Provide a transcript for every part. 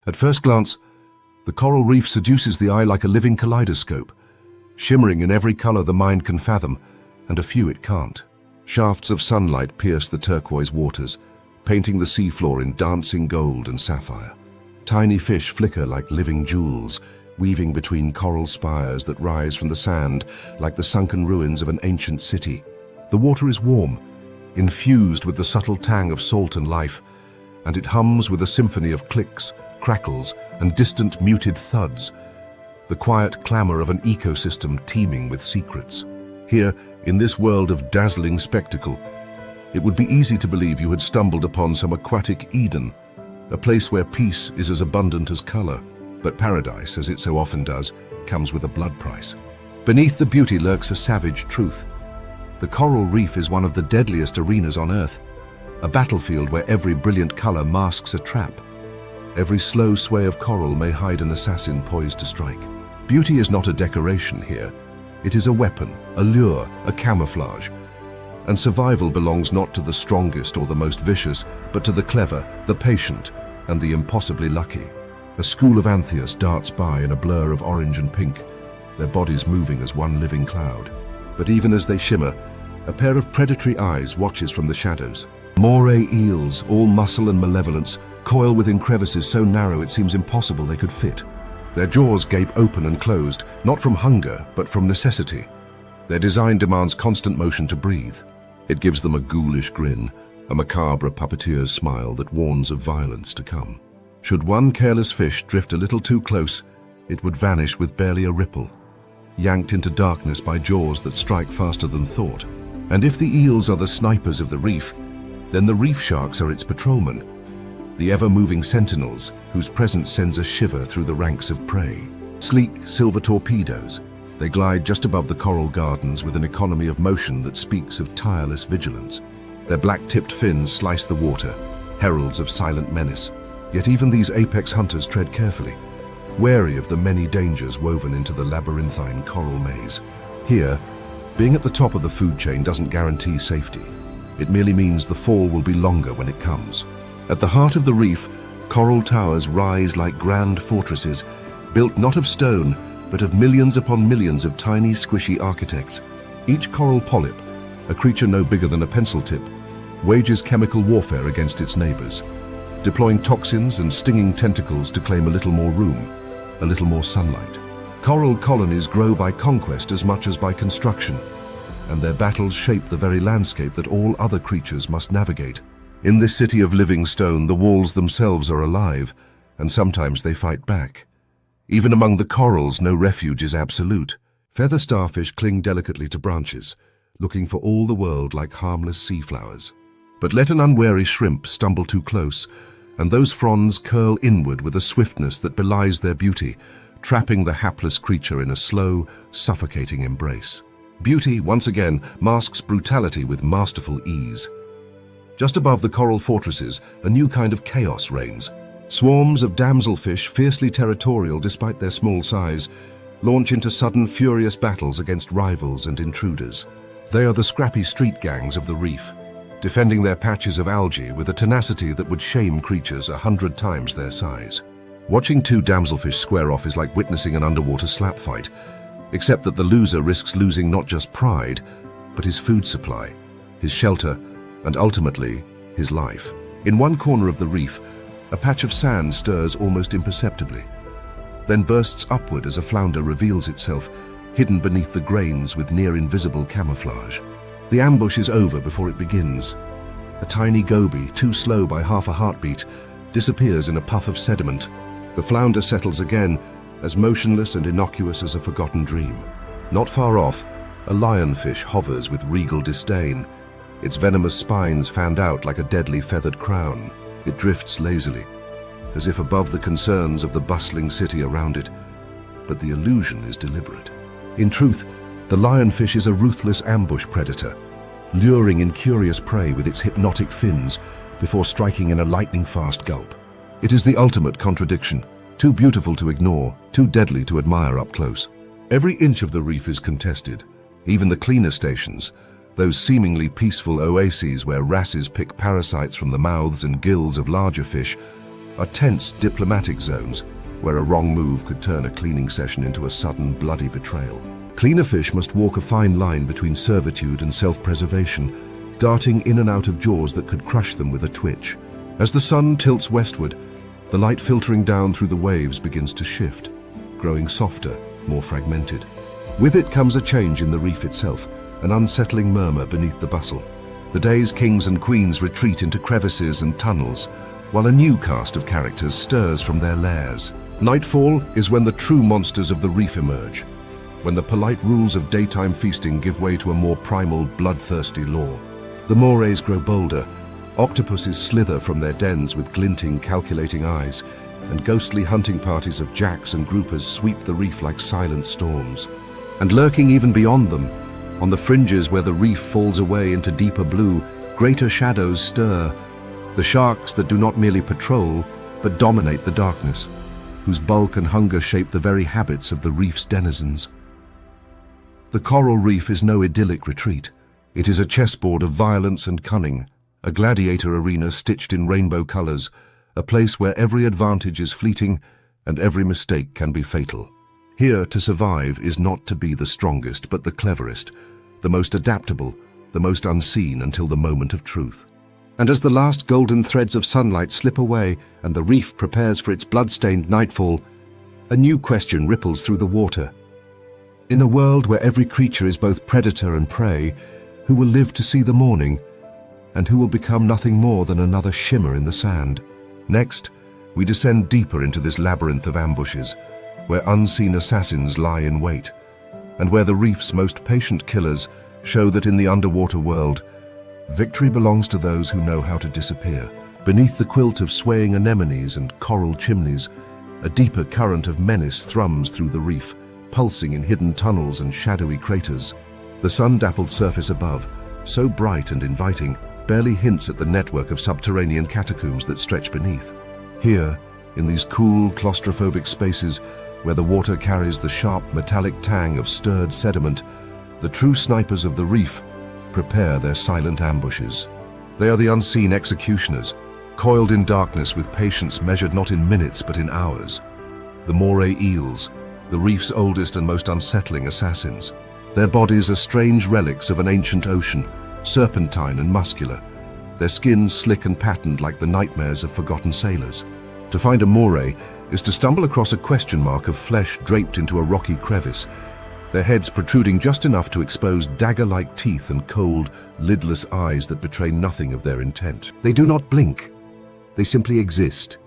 At first glance, the coral reef seduces the eye like a living kaleidoscope, shimmering in every color the mind can fathom, and a few it can't. Shafts of sunlight pierce the turquoise waters, painting the seafloor in dancing gold and sapphire. Tiny fish flicker like living jewels, weaving between coral spires that rise from the sand like the sunken ruins of an ancient city. The water is warm, infused with the subtle tang of salt and life, and it hums with a symphony of clicks, crackles, and distant muted thuds, the quiet clamor of an ecosystem teeming with secrets. Here, in this world of dazzling spectacle, it would be easy to believe you had stumbled upon some aquatic Eden, a place where peace is as abundant as color. But paradise, as it so often does, comes with a blood price. Beneath the beauty lurks a savage truth. The coral reef is one of the deadliest arenas on Earth, a battlefield where every brilliant color masks a trap. Every slow sway of coral may hide an assassin poised to strike. Beauty is not a decoration here. It is a weapon, a lure, a camouflage. And survival belongs not to the strongest or the most vicious, but to the clever, the patient, and the impossibly lucky. A school of anthias darts by in a blur of orange and pink, their bodies moving as one living cloud. But even as they shimmer, a pair of predatory eyes watches from the shadows. Moray eels, all muscle and malevolence, coil within crevices so narrow it seems impossible they could fit. Their jaws gape open and closed, not from hunger, but from necessity. Their design demands constant motion to breathe. It gives them a ghoulish grin, a macabre puppeteer's smile that warns of violence to come. Should one careless fish drift a little too close, it would vanish with barely a ripple, yanked into darkness by jaws that strike faster than thought. And if the eels are the snipers of the reef, then the reef sharks are its patrolmen, the ever-moving sentinels whose presence sends a shiver through the ranks of prey. Sleek silver torpedoes, they glide just above the coral gardens with an economy of motion that speaks of tireless vigilance. Their black-tipped fins slice the water, heralds of silent menace. Yet even these apex hunters tread carefully, wary of the many dangers woven into the labyrinthine coral maze. Here, being at the top of the food chain doesn't guarantee safety. It merely means the fall will be longer when it comes. At the heart of the reef, coral towers rise like grand fortresses, built not of stone, but of millions upon millions of tiny, squishy architects. Each coral polyp, a creature no bigger than a pencil tip, wages chemical warfare against its neighbors, deploying toxins and stinging tentacles to claim a little more room, a little more sunlight. Coral colonies grow by conquest as much as by construction, and their battles shape the very landscape that all other creatures must navigate. In this city of living stone, the walls themselves are alive, and sometimes they fight back. Even among the corals, no refuge is absolute. Feather starfish cling delicately to branches, looking for all the world like harmless sea flowers. But let an unwary shrimp stumble too close, and those fronds curl inward with a swiftness that belies their beauty, trapping the hapless creature in a slow, suffocating embrace. Beauty, once again, masks brutality with masterful ease. Just above the coral fortresses, a new kind of chaos reigns. Swarms of damselfish, fiercely territorial despite their small size, launch into sudden, furious battles against rivals and intruders. They are the scrappy street gangs of the reef, defending their patches of algae with a tenacity that would shame creatures 100 times their size. Watching two damselfish square off is like witnessing an underwater slap fight, except that the loser risks losing not just pride, but his food supply, his shelter, and ultimately, his life. In one corner of the reef, a patch of sand stirs almost imperceptibly, then bursts upward as a flounder reveals itself, hidden beneath the grains with near-invisible camouflage. The ambush is over before it begins. A tiny goby, too slow by half a heartbeat, disappears in a puff of sediment. The flounder settles again, as motionless and innocuous as a forgotten dream. Not far off, a lionfish hovers with regal disdain, its venomous spines fanned out like a deadly feathered crown. It drifts lazily, as if above the concerns of the bustling city around it, but the illusion is deliberate. In truth, the lionfish is a ruthless ambush predator, luring in curious prey with its hypnotic fins before striking in a lightning-fast gulp. It is the ultimate contradiction, too beautiful to ignore, too deadly to admire up close. Every inch of the reef is contested, even the cleaner stations, those seemingly peaceful oases where wrasses pick parasites from the mouths and gills of larger fish, are tense diplomatic zones where a wrong move could turn a cleaning session into a sudden, bloody betrayal. Cleaner fish must walk a fine line between servitude and self-preservation, darting in and out of jaws that could crush them with a twitch. As the sun tilts westward, the light filtering down through the waves begins to shift, growing softer, more fragmented. With it comes a change in the reef itself, an unsettling murmur beneath the bustle. The day's kings and queens retreat into crevices and tunnels, while a new cast of characters stirs from their lairs. Nightfall is when the true monsters of the reef emerge, when the polite rules of daytime feasting give way to a more primal, bloodthirsty law. The morays grow bolder, octopuses slither from their dens with glinting, calculating eyes, and ghostly hunting parties of jacks and groupers sweep the reef like silent storms. And lurking even beyond them, on the fringes where the reef falls away into deeper blue, greater shadows stir, the sharks that do not merely patrol, but dominate the darkness, whose bulk and hunger shape the very habits of the reef's denizens. The coral reef is no idyllic retreat. It is a chessboard of violence and cunning, a gladiator arena stitched in rainbow colors, a place where every advantage is fleeting and every mistake can be fatal. Here, to survive is not to be the strongest, but the cleverest, the most adaptable, the most unseen until the moment of truth. And as the last golden threads of sunlight slip away and the reef prepares for its blood-stained nightfall, a new question ripples through the water. In a world where every creature is both predator and prey, who will live to see the morning, and who will become nothing more than another shimmer in the sand? Next, we descend deeper into this labyrinth of ambushes, where unseen assassins lie in wait, and where the reef's most patient killers show that in the underwater world, victory belongs to those who know how to disappear. Beneath the quilt of swaying anemones and coral chimneys, a deeper current of menace thrums through the reef, pulsing in hidden tunnels and shadowy craters. The sun-dappled surface above, so bright and inviting, barely hints at the network of subterranean catacombs that stretch beneath. Here, in these cool, claustrophobic spaces where the water carries the sharp, metallic tang of stirred sediment, the true snipers of the reef prepare their silent ambushes. They are the unseen executioners, coiled in darkness with patience measured not in minutes but in hours. The moray eels, the reef's oldest and most unsettling assassins. Their bodies are strange relics of an ancient ocean, serpentine and muscular, their skins slick and patterned like the nightmares of forgotten sailors. To find a moray is to stumble across a question mark of flesh draped into a rocky crevice, their heads protruding just enough to expose dagger-like teeth and cold, lidless eyes that betray nothing of their intent. They do not blink. They simply exist.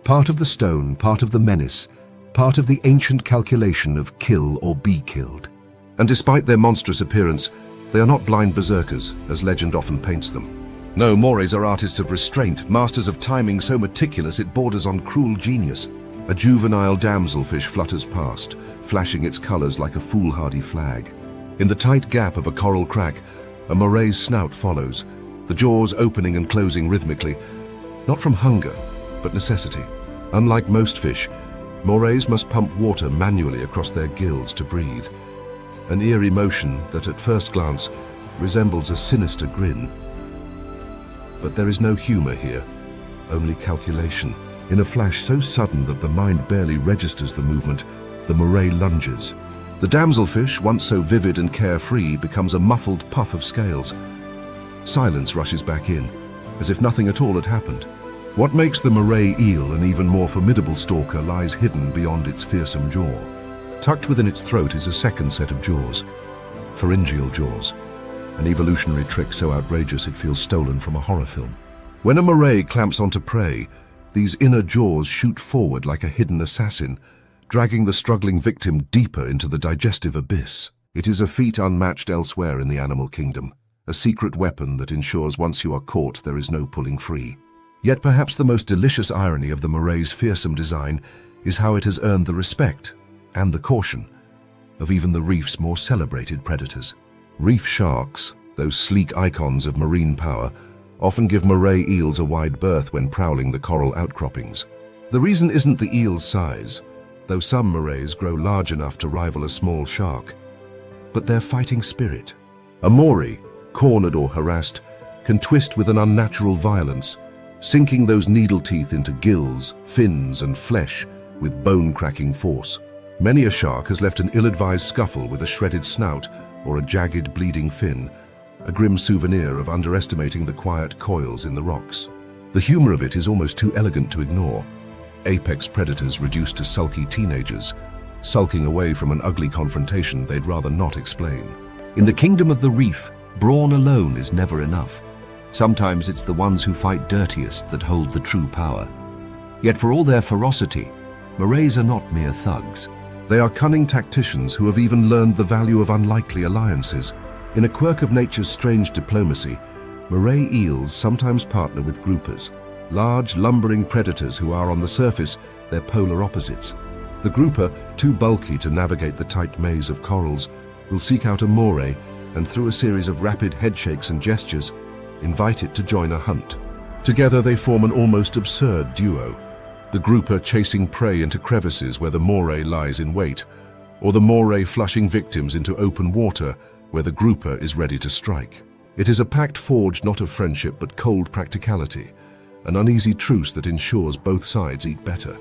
Part of the stone, part of the menace, part of the ancient calculation of kill or be killed. And despite their monstrous appearance, they are not blind berserkers, as legend often paints them. No, morays are artists of restraint, masters of timing so meticulous it borders on cruel genius. A juvenile damselfish flutters past, flashing its colors like a foolhardy flag. In the tight gap of a coral crack, a moray's snout follows, the jaws opening and closing rhythmically, not from hunger, but necessity. Unlike most fish, morays must pump water manually across their gills to breathe, an eerie motion that at first glance resembles a sinister grin. But there is no humor here, only calculation. In a flash so sudden that the mind barely registers the movement, the moray lunges. The damselfish, once so vivid and carefree, becomes a muffled puff of scales. Silence rushes back in, as if nothing at all had happened. What makes the moray eel an even more formidable stalker lies hidden beyond its fearsome jaw. Tucked within its throat is a second set of jaws, pharyngeal jaws, an evolutionary trick so outrageous it feels stolen from a horror film. When a moray clamps onto prey, these inner jaws shoot forward like a hidden assassin, dragging the struggling victim deeper into the digestive abyss. It is a feat unmatched elsewhere in the animal kingdom, a secret weapon that ensures once you are caught there is no pulling free. Yet perhaps the most delicious irony of the moray's fearsome design is how it has earned the respect and the caution of even the reef's more celebrated predators. Reef sharks, those sleek icons of marine power, often give moray eels a wide berth when prowling the coral outcroppings. The reason isn't the eel's size, though some morays grow large enough to rival a small shark, but their fighting spirit. A moray, cornered or harassed, can twist with an unnatural violence, sinking those needle teeth into gills, fins, and flesh with bone-cracking force. Many a shark has left an ill-advised scuffle with a shredded snout or a jagged, bleeding fin, a grim souvenir of underestimating the quiet coils in the rocks. The humor of it is almost too elegant to ignore. Apex predators reduced to sulky teenagers, sulking away from an ugly confrontation they'd rather not explain. In the kingdom of the reef, brawn alone is never enough. Sometimes it's the ones who fight dirtiest that hold the true power. Yet for all their ferocity, morays are not mere thugs. They are cunning tacticians who have even learned the value of unlikely alliances. In a quirk of nature's strange diplomacy, moray eels sometimes partner with groupers, large, lumbering predators who are on the surface their polar opposites. The grouper, too bulky to navigate the tight maze of corals, will seek out a moray and, through a series of rapid headshakes and gestures, invite it to join a hunt. Together they form an almost absurd duo, the grouper chasing prey into crevices where the moray lies in wait, or the moray flushing victims into open water where the grouper is ready to strike. It is a pact forged not of friendship but cold practicality, an uneasy truce that ensures both sides eat better.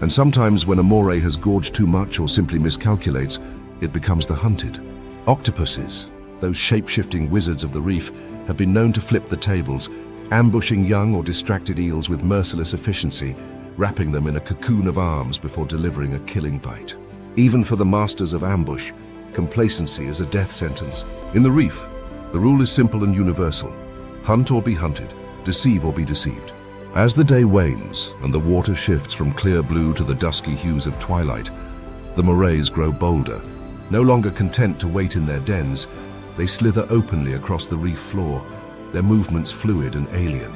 And sometimes when a moray has gorged too much or simply miscalculates, it becomes the hunted. Octopuses, those shape-shifting wizards of the reef, have been known to flip the tables, ambushing young or distracted eels with merciless efficiency, wrapping them in a cocoon of arms before delivering a killing bite. Even for the masters of ambush, complacency is a death sentence. In the reef, the rule is simple and universal: hunt or be hunted, deceive or be deceived. As the day wanes and the water shifts from clear blue to the dusky hues of twilight, the morays grow bolder. No longer content to wait in their dens, they slither openly across the reef floor, their movements fluid and alien.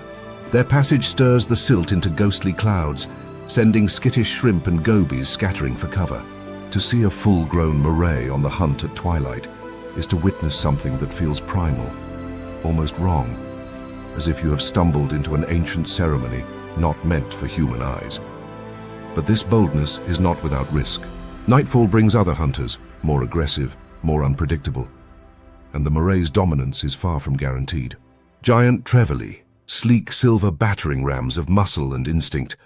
Their passage stirs the silt into ghostly clouds, sending skittish shrimp and gobies scattering for cover. To see a full-grown moray on the hunt at twilight is to witness something that feels primal, almost wrong, as if you have stumbled into an ancient ceremony not meant for human eyes. But this boldness is not without risk. Nightfall brings other hunters, more aggressive, more unpredictable, and the moray's dominance is far from guaranteed. Giant trevally, sleek silver battering rams of muscle and instinct,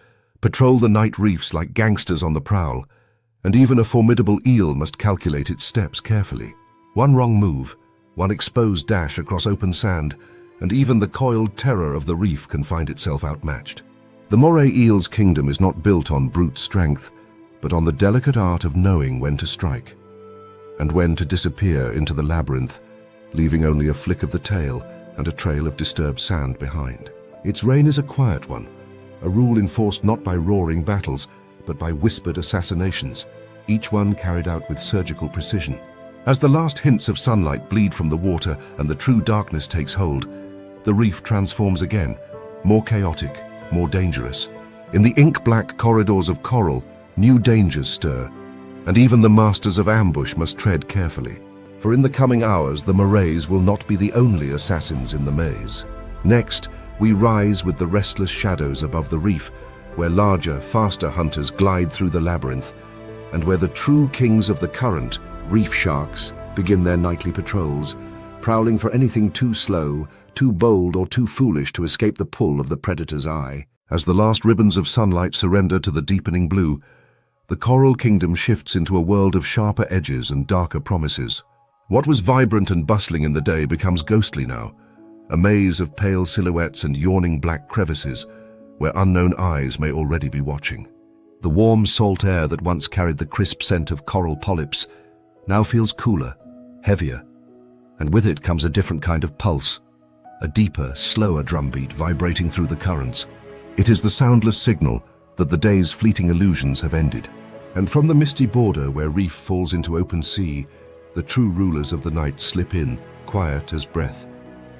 patrol the night reefs like gangsters on the prowl, and even a formidable eel must calculate its steps carefully. One wrong move, one exposed dash across open sand, and even the coiled terror of the reef can find itself outmatched. The moray eel's kingdom is not built on brute strength, but on the delicate art of knowing when to strike, and when to disappear into the labyrinth, leaving only a flick of the tail and a trail of disturbed sand behind. Its reign is a quiet one, a rule enforced not by roaring battles, but by whispered assassinations, each one carried out with surgical precision. As the last hints of sunlight bleed from the water and the true darkness takes hold, the reef transforms again, more chaotic, more dangerous. In the ink-black corridors of coral, new dangers stir, and even the masters of ambush must tread carefully. For in the coming hours, the morays will not be the only assassins in the maze. Next, we rise with the restless shadows above the reef, where larger, faster hunters glide through the labyrinth, and where the true kings of the current, reef sharks, begin their nightly patrols, prowling for anything too slow, too bold, or too foolish to escape the pull of the predator's eye. As the last ribbons of sunlight surrender to the deepening blue, the coral kingdom shifts into a world of sharper edges and darker promises. What was vibrant and bustling in the day becomes ghostly now, a maze of pale silhouettes and yawning black crevices, where unknown eyes may already be watching. The warm salt air that once carried the crisp scent of coral polyps now feels cooler, heavier, and with it comes a different kind of pulse, a deeper, slower drumbeat vibrating through the currents. It is the soundless signal that the day's fleeting illusions have ended. And from the misty border where reef falls into open sea, the true rulers of the night slip in, quiet as breath,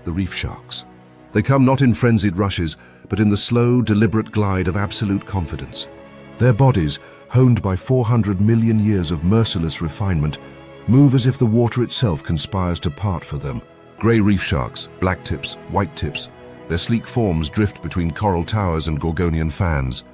the reef sharks. They come not in frenzied rushes, but in the slow, deliberate glide of absolute confidence. Their bodies, honed by 400 million years of merciless refinement, move as if the water itself conspires to part for them. Grey reef sharks, black tips, white tips, their sleek forms drift between coral towers and Gorgonian fans,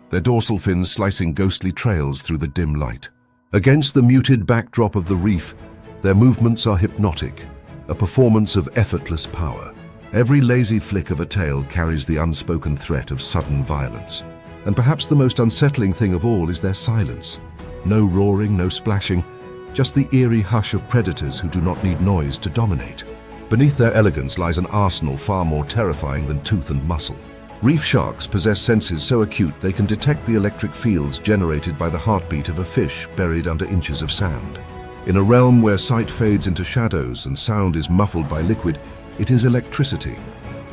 their dorsal fins slicing ghostly trails through the dim light. Against the muted backdrop of the reef, their movements are hypnotic, a performance of effortless power. Every lazy flick of a tail carries the unspoken threat of sudden violence. And perhaps the most unsettling thing of all is their silence. No roaring, no splashing, just the eerie hush of predators who do not need noise to dominate. Beneath their elegance lies an arsenal far more terrifying than tooth and muscle. Reef sharks possess senses so acute they can detect the electric fields generated by the heartbeat of a fish buried under inches of sand. In a realm where sight fades into shadows and sound is muffled by liquid, it is electricity,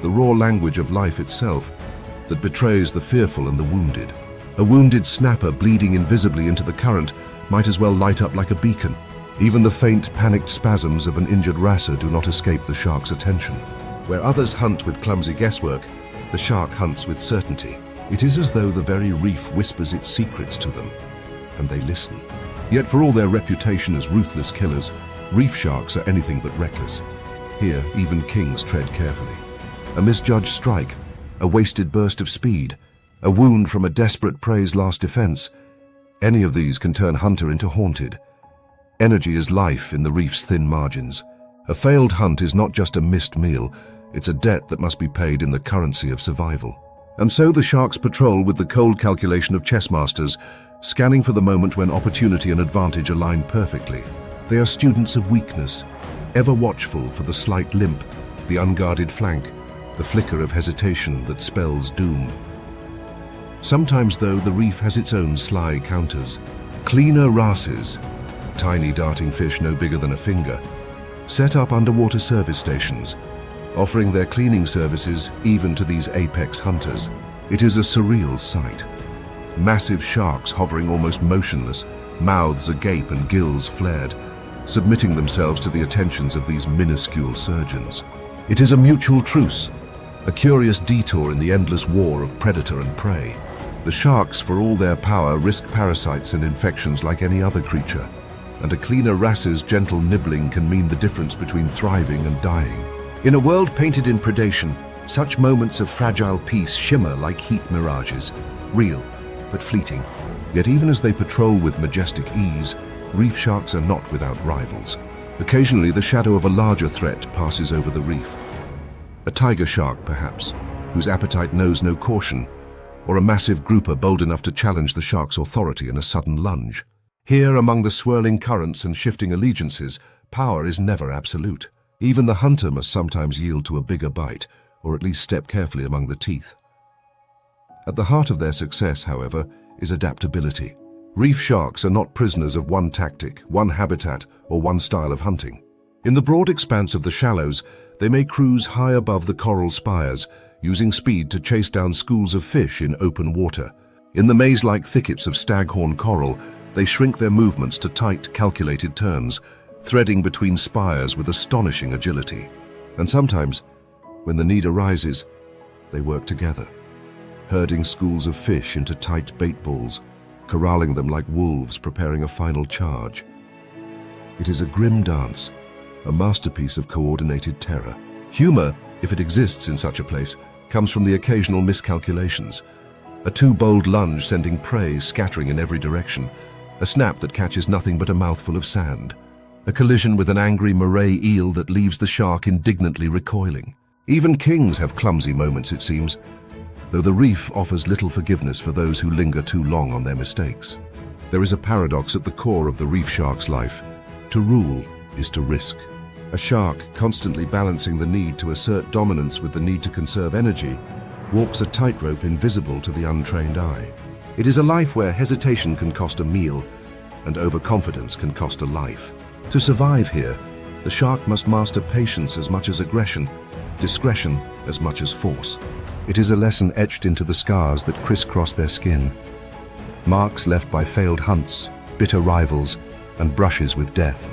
the raw language of life itself, that betrays the fearful and the wounded. A wounded snapper bleeding invisibly into the current might as well light up like a beacon. Even the faint, panicked spasms of an injured wrasser do not escape the shark's attention. Where others hunt with clumsy guesswork, the shark hunts with certainty. It is as though the very reef whispers its secrets to them, and they listen. Yet for all their reputation as ruthless killers, reef sharks are anything but reckless. Here, even kings tread carefully. A misjudged strike, a wasted burst of speed, a wound from a desperate prey's last defense, any of these can turn hunter into haunted. Energy is life in the reef's thin margins. A failed hunt is not just a missed meal, it's a debt that must be paid in the currency of survival. And so the sharks patrol with the cold calculation of chess masters, scanning for the moment when opportunity and advantage align perfectly. They are students of weakness, ever watchful for the slight limp, the unguarded flank, the flicker of hesitation that spells doom. Sometimes, though, the reef has its own sly counters. Cleaner wrasses, tiny darting fish no bigger than a finger, set up underwater service stations, offering their cleaning services even to these apex hunters. It is a surreal sight. Massive sharks hovering almost motionless, mouths agape and gills flared, submitting themselves to the attentions of these minuscule surgeons. It is a mutual truce, a curious detour in the endless war of predator and prey. The sharks, for all their power, risk parasites and infections like any other creature, and a cleaner wrasser's gentle nibbling can mean the difference between thriving and dying. In a world painted in predation, such moments of fragile peace shimmer like heat mirages, real but fleeting. Yet even as they patrol with majestic ease, reef sharks are not without rivals. Occasionally, the shadow of a larger threat passes over the reef. A tiger shark, perhaps, whose appetite knows no caution, or a massive grouper bold enough to challenge the shark's authority in a sudden lunge. Here, among the swirling currents and shifting allegiances, power is never absolute. Even the hunter must sometimes yield to a bigger bite, or at least step carefully among the teeth. At the heart of their success, however, is adaptability. Reef sharks are not prisoners of one tactic, one habitat, or one style of hunting. In the broad expanse of the shallows, they may cruise high above the coral spires, using speed to chase down schools of fish in open water. In the maze-like thickets of staghorn coral, they shrink their movements to tight, calculated turns, threading between spires with astonishing agility. And sometimes, when the need arises, they work together, herding schools of fish into tight bait balls, corralling them like wolves preparing a final charge. It is a grim dance, a masterpiece of coordinated terror. Humor, if it exists in such a place, comes from the occasional miscalculations. A too bold lunge sending prey scattering in every direction, a snap that catches nothing but a mouthful of sand, a collision with an angry moray eel that leaves the shark indignantly recoiling. Even kings have clumsy moments, it seems, though the reef offers little forgiveness for those who linger too long on their mistakes. There is a paradox at the core of the reef shark's life. To rule is to risk. A shark, constantly balancing the need to assert dominance with the need to conserve energy, walks a tightrope invisible to the untrained eye. It is a life where hesitation can cost a meal, and overconfidence can cost a life. To survive here, the shark must master patience as much as aggression, discretion as much as force. It is a lesson etched into the scars that crisscross their skin, marks left by failed hunts, bitter rivals, and brushes with death.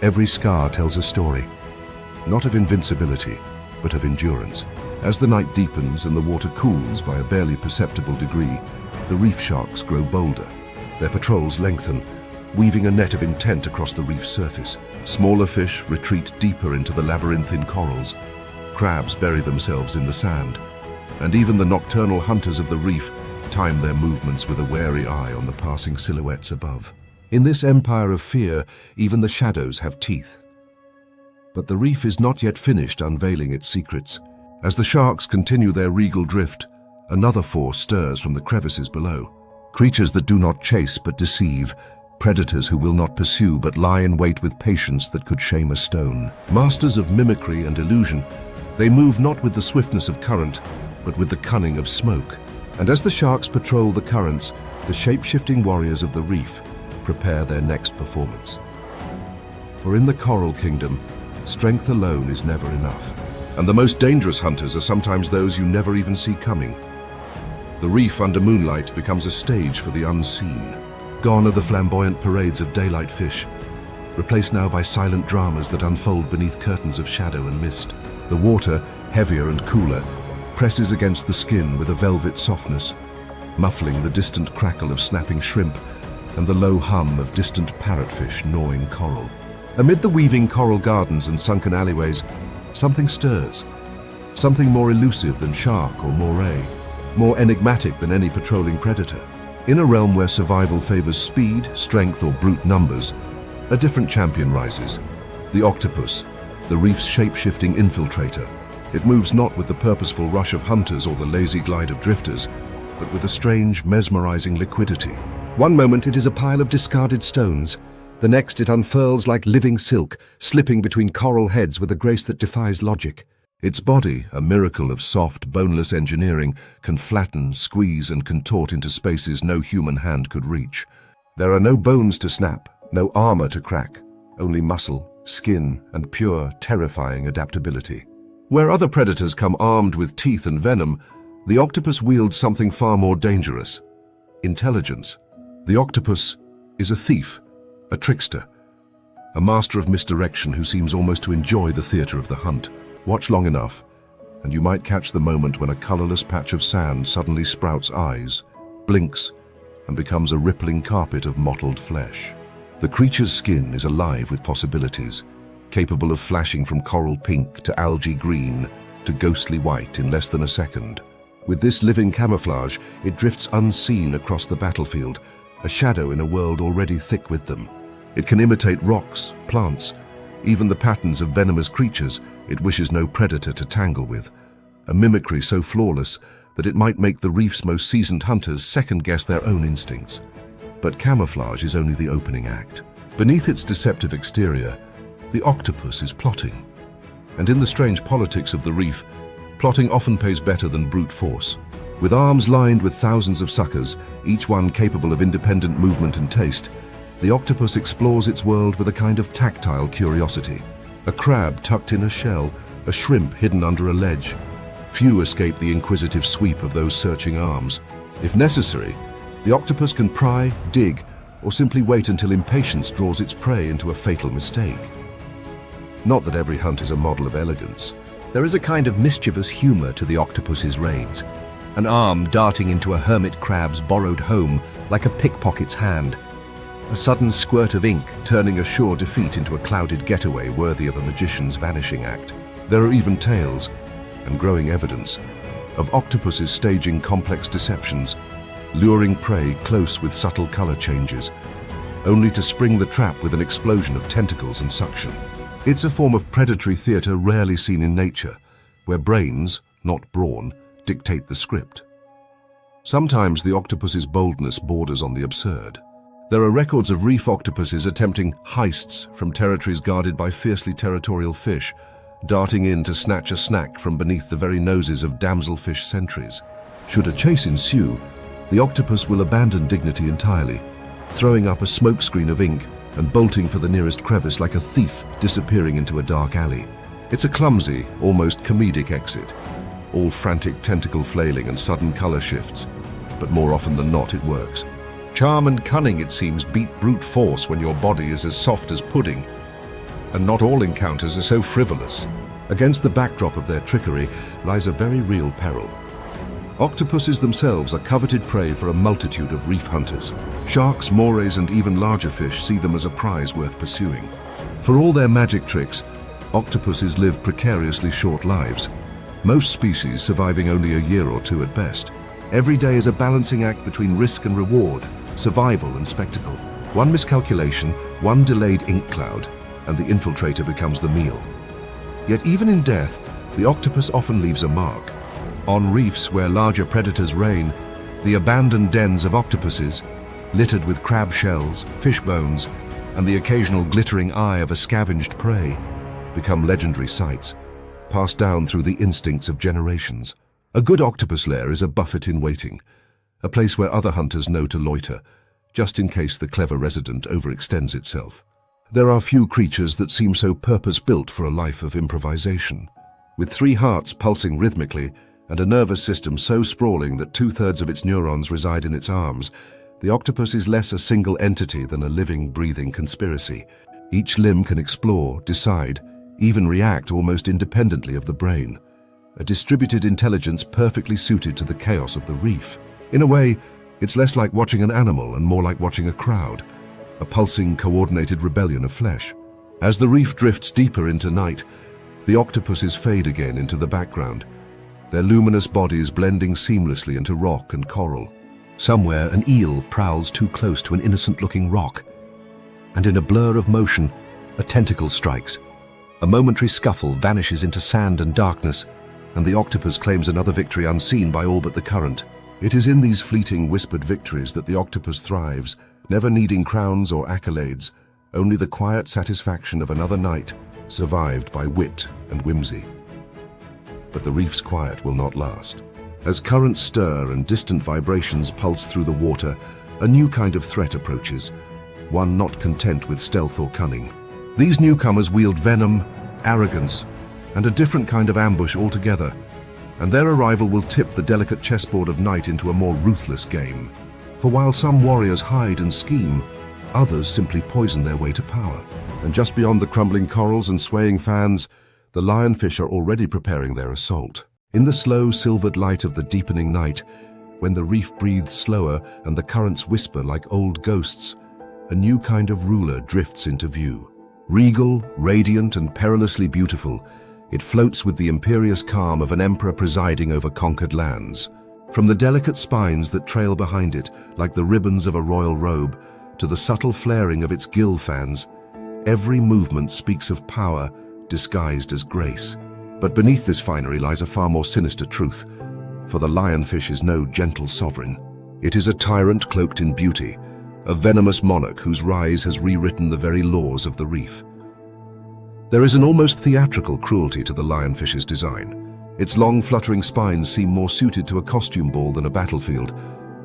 Every scar tells a story, not of invincibility, but of endurance. As the night deepens and the water cools by a barely perceptible degree, the reef sharks grow bolder. Their patrols lengthen, weaving a net of intent across the reef's surface. Smaller fish retreat deeper into the labyrinthine corals. Crabs bury themselves in the sand, and even the nocturnal hunters of the reef time their movements with a wary eye on the passing silhouettes above. In this empire of fear, even the shadows have teeth. But the reef is not yet finished unveiling its secrets. As the sharks continue their regal drift, another force stirs from the crevices below. Creatures that do not chase but deceive, predators who will not pursue but lie in wait with patience that could shame a stone. Masters of mimicry and illusion, they move not with the swiftness of current, but with the cunning of smoke. And as the sharks patrol the currents, the shape-shifting warriors of the reef prepare their next performance. For in the coral kingdom, strength alone is never enough. And the most dangerous hunters are sometimes those you never even see coming. The reef under moonlight becomes a stage for the unseen. Gone are the flamboyant parades of daylight fish, replaced now by silent dramas that unfold beneath curtains of shadow and mist. The water, heavier and cooler, presses against the skin with a velvet softness, muffling the distant crackle of snapping shrimp and the low hum of distant parrotfish gnawing coral. Amid the weaving coral gardens and sunken alleyways, something stirs, something more elusive than shark or moray, more enigmatic than any patrolling predator. In a realm where survival favors speed, strength, or brute numbers, a different champion rises. The octopus, the reef's shape-shifting infiltrator. It moves not with the purposeful rush of hunters or the lazy glide of drifters, but with a strange, mesmerizing liquidity. One moment it is a pile of discarded stones. The next it unfurls like living silk, slipping between coral heads with a grace that defies logic. Its body, a miracle of soft, boneless engineering, can flatten, squeeze, and contort into spaces no human hand could reach. There are no bones to snap, no armor to crack, only muscle, skin, and pure, terrifying adaptability. Where other predators come armed with teeth and venom, the octopus wields something far more dangerous: intelligence. The octopus is a thief, a trickster, a master of misdirection who seems almost to enjoy the theater of the hunt. Watch long enough, and you might catch the moment when a colorless patch of sand suddenly sprouts eyes, blinks, and becomes a rippling carpet of mottled flesh. The creature's skin is alive with possibilities, capable of flashing from coral pink to algae green to ghostly white in less than a second. With this living camouflage, it drifts unseen across the battlefield, a shadow in a world already thick with them. It can imitate rocks, plants, even the patterns of venomous creatures it wishes no predator to tangle with, a mimicry so flawless that it might make the reef's most seasoned hunters second-guess their own instincts. But camouflage is only the opening act. Beneath its deceptive exterior, the octopus is plotting. And in the strange politics of the reef, plotting often pays better than brute force. With arms lined with thousands of suckers, each one capable of independent movement and taste, the octopus explores its world with a kind of tactile curiosity. A crab tucked in a shell, a shrimp hidden under a ledge. Few escape the inquisitive sweep of those searching arms. If necessary, the octopus can pry, dig, or simply wait until impatience draws its prey into a fatal mistake. Not that every hunt is a model of elegance. There is a kind of mischievous humor to the octopus's raids, an arm darting into a hermit crab's borrowed home like a pickpocket's hand, a sudden squirt of ink turning a sure defeat into a clouded getaway worthy of a magician's vanishing act. There are even tales, and growing evidence, of octopuses staging complex deceptions, luring prey close with subtle color changes, only to spring the trap with an explosion of tentacles and suction. It's a form of predatory theater rarely seen in nature, where brains, not brawn, dictate the script. Sometimes the octopus's boldness borders on the absurd. There are records of reef octopuses attempting heists from territories guarded by fiercely territorial fish, darting in to snatch a snack from beneath the very noses of damselfish sentries. Should a chase ensue, the octopus will abandon dignity entirely, throwing up a smokescreen of ink and bolting for the nearest crevice like a thief disappearing into a dark alley. It's a clumsy, almost comedic exit, all frantic tentacle flailing and sudden color shifts, but more often than not it works. Charm and cunning, it seems, beat brute force when your body is as soft as pudding, and not all encounters are so frivolous. Against the backdrop of their trickery lies a very real peril. Octopuses themselves are coveted prey for a multitude of reef hunters. Sharks, morays, and even larger fish see them as a prize worth pursuing. For all their magic tricks, octopuses live precariously short lives, most species surviving only a year or two at best. Every day is a balancing act between risk and reward, survival and spectacle. One miscalculation, one delayed ink cloud, and the infiltrator becomes the meal. Yet even in death, the octopus often leaves a mark. On reefs where larger predators reign, the abandoned dens of octopuses, littered with crab shells, fish bones, and the occasional glittering eye of a scavenged prey, become legendary sights, passed down through the instincts of generations. A good octopus lair is a buffet in waiting, a place where other hunters know to loiter, just in case the clever resident overextends itself. There are few creatures that seem so purpose-built for a life of improvisation. With 3 hearts pulsing rhythmically and a nervous system so sprawling that 2/3 of its neurons reside in its arms, the octopus is less a single entity than a living, breathing conspiracy. Each limb can explore, decide, even react almost independently of the brain. A distributed intelligence perfectly suited to the chaos of the reef. In a way, it's less like watching an animal and more like watching a crowd, a pulsing, coordinated rebellion of flesh. As the reef drifts deeper into night, the octopuses fade again into the background, their luminous bodies blending seamlessly into rock and coral. Somewhere, an eel prowls too close to an innocent-looking rock, and in a blur of motion, a tentacle strikes. A momentary scuffle vanishes into sand and darkness, and the octopus claims another victory unseen by all but the current. It is in these fleeting, whispered victories that the octopus thrives, never needing crowns or accolades, only the quiet satisfaction of another night survived by wit and whimsy. But the reef's quiet will not last. As currents stir and distant vibrations pulse through the water, a new kind of threat approaches, one not content with stealth or cunning. These newcomers wield venom, arrogance, and a different kind of ambush altogether, and their arrival will tip the delicate chessboard of night into a more ruthless game. For while some warriors hide and scheme, others simply poison their way to power. And just beyond the crumbling corals and swaying fans, the lionfish are already preparing their assault. In the slow, silvered light of the deepening night, when the reef breathes slower and the currents whisper like old ghosts, a new kind of ruler drifts into view. Regal, radiant, and perilously beautiful, it floats with the imperious calm of an emperor presiding over conquered lands. From the delicate spines that trail behind it, like the ribbons of a royal robe, to the subtle flaring of its gill fans, every movement speaks of power disguised as grace. But beneath this finery lies a far more sinister truth, for the lionfish is no gentle sovereign. It is a tyrant cloaked in beauty, a venomous monarch whose rise has rewritten the very laws of the reef. There is an almost theatrical cruelty to the lionfish's design. Its long, fluttering spines seem more suited to a costume ball than a battlefield,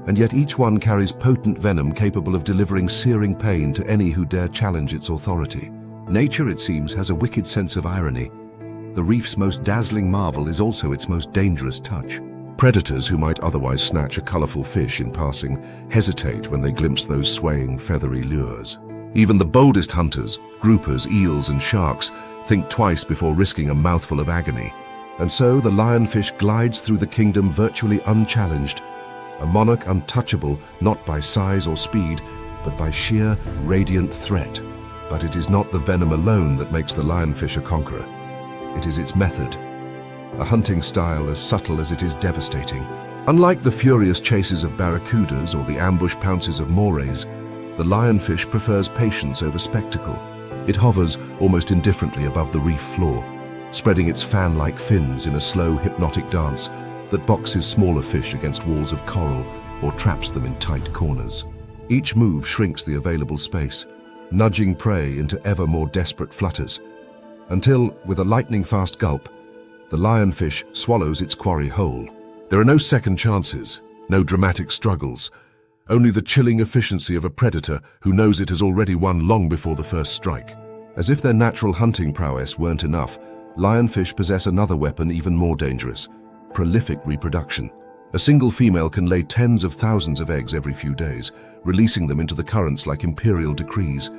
and yet each one carries potent venom capable of delivering searing pain to any who dare challenge its authority. Nature, it seems, has a wicked sense of irony. The reef's most dazzling marvel is also its most dangerous touch. Predators who might otherwise snatch a colorful fish in passing hesitate when they glimpse those swaying, feathery lures. Even the boldest hunters, groupers, eels, and sharks think twice before risking a mouthful of agony. And so the lionfish glides through the kingdom virtually unchallenged, a monarch untouchable not by size or speed, but by sheer, radiant threat. But it is not the venom alone that makes the lionfish a conqueror. It is its method, a hunting style as subtle as it is devastating. Unlike the furious chases of barracudas or the ambush pounces of morays, the lionfish prefers patience over spectacle. It hovers almost indifferently above the reef floor, spreading its fan-like fins in a slow, hypnotic dance that boxes smaller fish against walls of coral or traps them in tight corners. Each move shrinks the available space, nudging prey into ever more desperate flutters, until, with a lightning-fast gulp, the lionfish swallows its quarry whole. There are no second chances, no dramatic struggles, only the chilling efficiency of a predator who knows it has already won long before the first strike. As if their natural hunting prowess weren't enough, lionfish possess another weapon even more dangerous: prolific reproduction. A single female can lay tens of thousands of eggs every few days, releasing them into the currents like imperial decrees,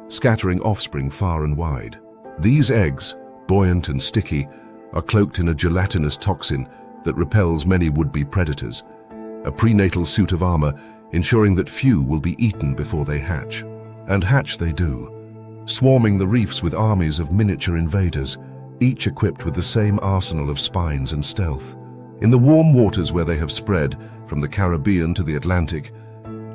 scattering offspring far and wide. These eggs, buoyant and sticky, are cloaked in a gelatinous toxin that repels many would-be predators, a prenatal suit of armor ensuring that few will be eaten before they hatch. And hatch they do, swarming the reefs with armies of miniature invaders, each equipped with the same arsenal of spines and stealth. In the warm waters where they have spread, from the Caribbean to the Atlantic,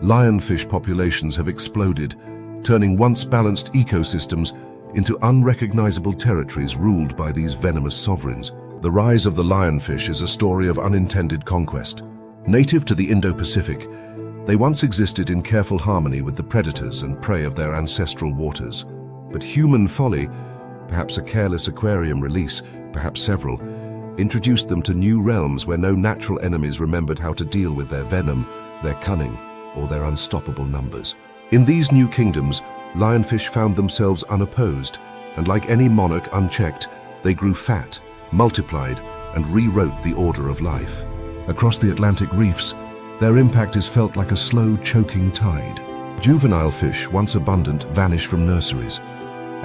lionfish populations have exploded, turning once balanced ecosystems into unrecognizable territories ruled by these venomous sovereigns. The rise of the lionfish is a story of unintended conquest. Native to the Indo-Pacific, they once existed in careful harmony with the predators and prey of their ancestral waters. But human folly, perhaps a careless aquarium release, perhaps several, introduced them to new realms where no natural enemies remembered how to deal with their venom, their cunning, or their unstoppable numbers. In these new kingdoms, lionfish found themselves unopposed, and like any monarch unchecked, they grew fat, multiplied, and rewrote the order of life. Across the Atlantic reefs, their impact is felt like a slow, choking tide. Juvenile fish, once abundant, vanish from nurseries.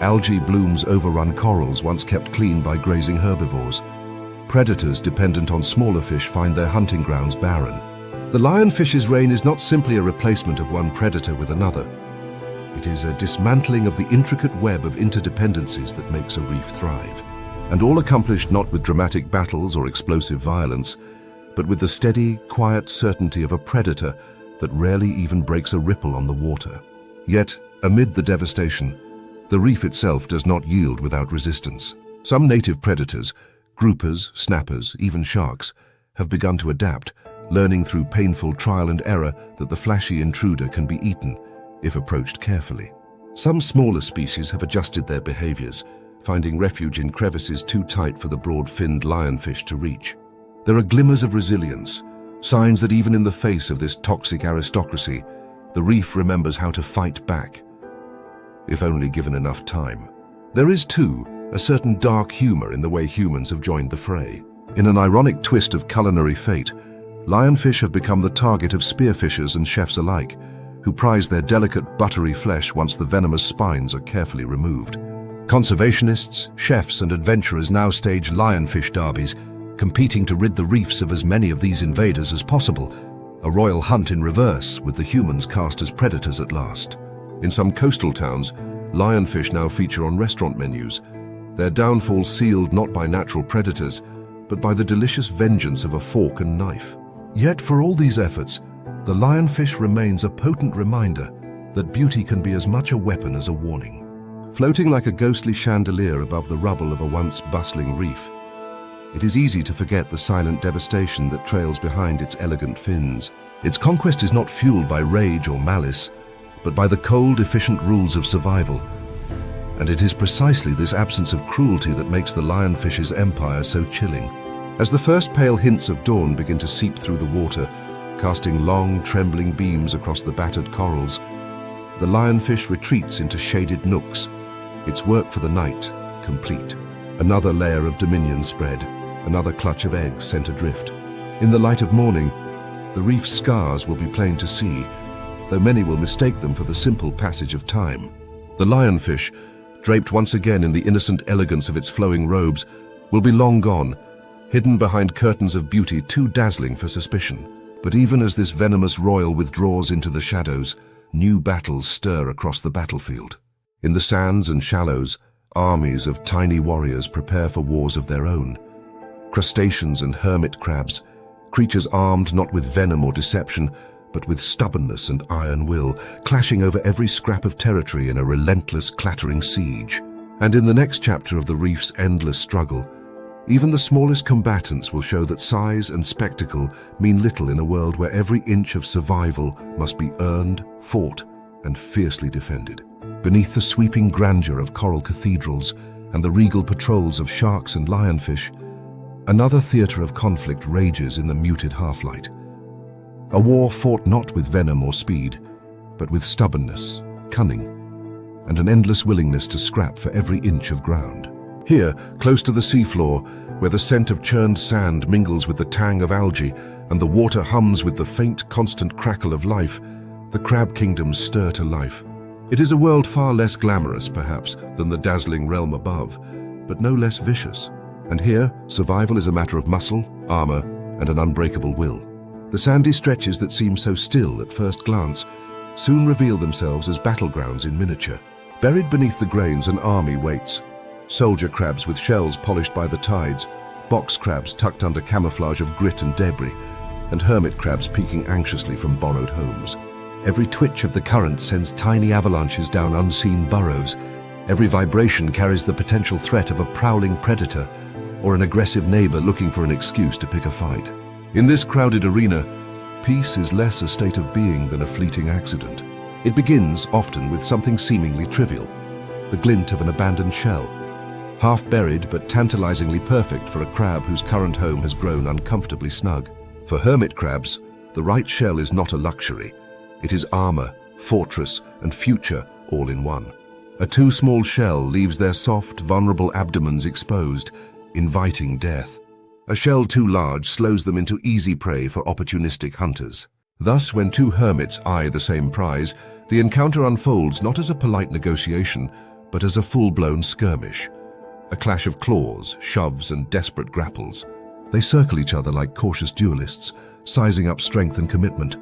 Algae blooms overrun corals once kept clean by grazing herbivores. Predators dependent on smaller fish find their hunting grounds barren. The lionfish's reign is not simply a replacement of one predator with another. It is a dismantling of the intricate web of interdependencies that makes a reef thrive. And all accomplished not with dramatic battles or explosive violence, but with the steady, quiet certainty of a predator that rarely even breaks a ripple on the water. Yet, amid the devastation, the reef itself does not yield without resistance. Some native predators, groupers, snappers, even sharks, have begun to adapt, learning through painful trial and error that the flashy intruder can be eaten, if approached carefully. Some smaller species have adjusted their behaviors, finding refuge in crevices too tight for the broad-finned lionfish to reach. There are glimmers of resilience, signs that even in the face of this toxic aristocracy, the reef remembers how to fight back, if only given enough time. There is, too, a certain dark humor in the way humans have joined the fray. In an ironic twist of culinary fate, lionfish have become the target of spearfishers and chefs alike, who prize their delicate, buttery flesh once the venomous spines are carefully removed. Conservationists, chefs, and adventurers now stage lionfish derbies, competing to rid the reefs of as many of these invaders as possible, a royal hunt in reverse with the humans cast as predators at last. In some coastal towns, lionfish now feature on restaurant menus, their downfall sealed not by natural predators, but by the delicious vengeance of a fork and knife. Yet for all these efforts, the lionfish remains a potent reminder that beauty can be as much a weapon as a warning. Floating like a ghostly chandelier above the rubble of a once bustling reef, it is easy to forget the silent devastation that trails behind its elegant fins. Its conquest is not fueled by rage or malice, but by the cold, efficient rules of survival. And it is precisely this absence of cruelty that makes the lionfish's empire so chilling. As the first pale hints of dawn begin to seep through the water, casting long, trembling beams across the battered corals, the lionfish retreats into shaded nooks, its work for the night complete. Another layer of dominion spread, another clutch of eggs sent adrift. In the light of morning, the reef's scars will be plain to see, though many will mistake them for the simple passage of time. The lionfish, draped once again in the innocent elegance of its flowing robes, will be long gone, hidden behind curtains of beauty too dazzling for suspicion. But even as this venomous royal withdraws into the shadows, new battles stir across the battlefield. In the sands and shallows, armies of tiny warriors prepare for wars of their own. Crustaceans and hermit crabs, creatures armed not with venom or deception, but with stubbornness and iron will, clashing over every scrap of territory in a relentless, clattering siege. And in the next chapter of the reef's endless struggle, even the smallest combatants will show that size and spectacle mean little in a world where every inch of survival must be earned, fought, and fiercely defended. Beneath the sweeping grandeur of coral cathedrals and the regal patrols of sharks and lionfish, another theatre of conflict rages in the muted half-light. A war fought not with venom or speed, but with stubbornness, cunning, and an endless willingness to scrap for every inch of ground. Here, close to the seafloor, where the scent of churned sand mingles with the tang of algae and the water hums with the faint, constant crackle of life, the crab kingdoms stir to life. It is a world far less glamorous, perhaps, than the dazzling realm above, but no less vicious. And here, survival is a matter of muscle, armor, and an unbreakable will. The sandy stretches that seem so still at first glance soon reveal themselves as battlegrounds in miniature. Buried beneath the grains, an army waits. Soldier crabs with shells polished by the tides, box crabs tucked under camouflage of grit and debris, and hermit crabs peeking anxiously from borrowed homes. Every twitch of the current sends tiny avalanches down unseen burrows. Every vibration carries the potential threat of a prowling predator or an aggressive neighbor looking for an excuse to pick a fight. In this crowded arena, peace is less a state of being than a fleeting accident. It begins often with something seemingly trivial, the glint of an abandoned shell, half buried but tantalizingly perfect for a crab whose current home has grown uncomfortably snug. For hermit crabs, the right shell is not a luxury. It is armor, fortress, and future all in one. A too small shell leaves their soft, vulnerable abdomens exposed, inviting death. A shell too large slows them into easy prey for opportunistic hunters. Thus, when two hermits eye the same prize, the encounter unfolds not as a polite negotiation, but as a full-blown skirmish. A clash of claws, shoves, and desperate grapples. They circle each other like cautious duelists, sizing up strength and commitment,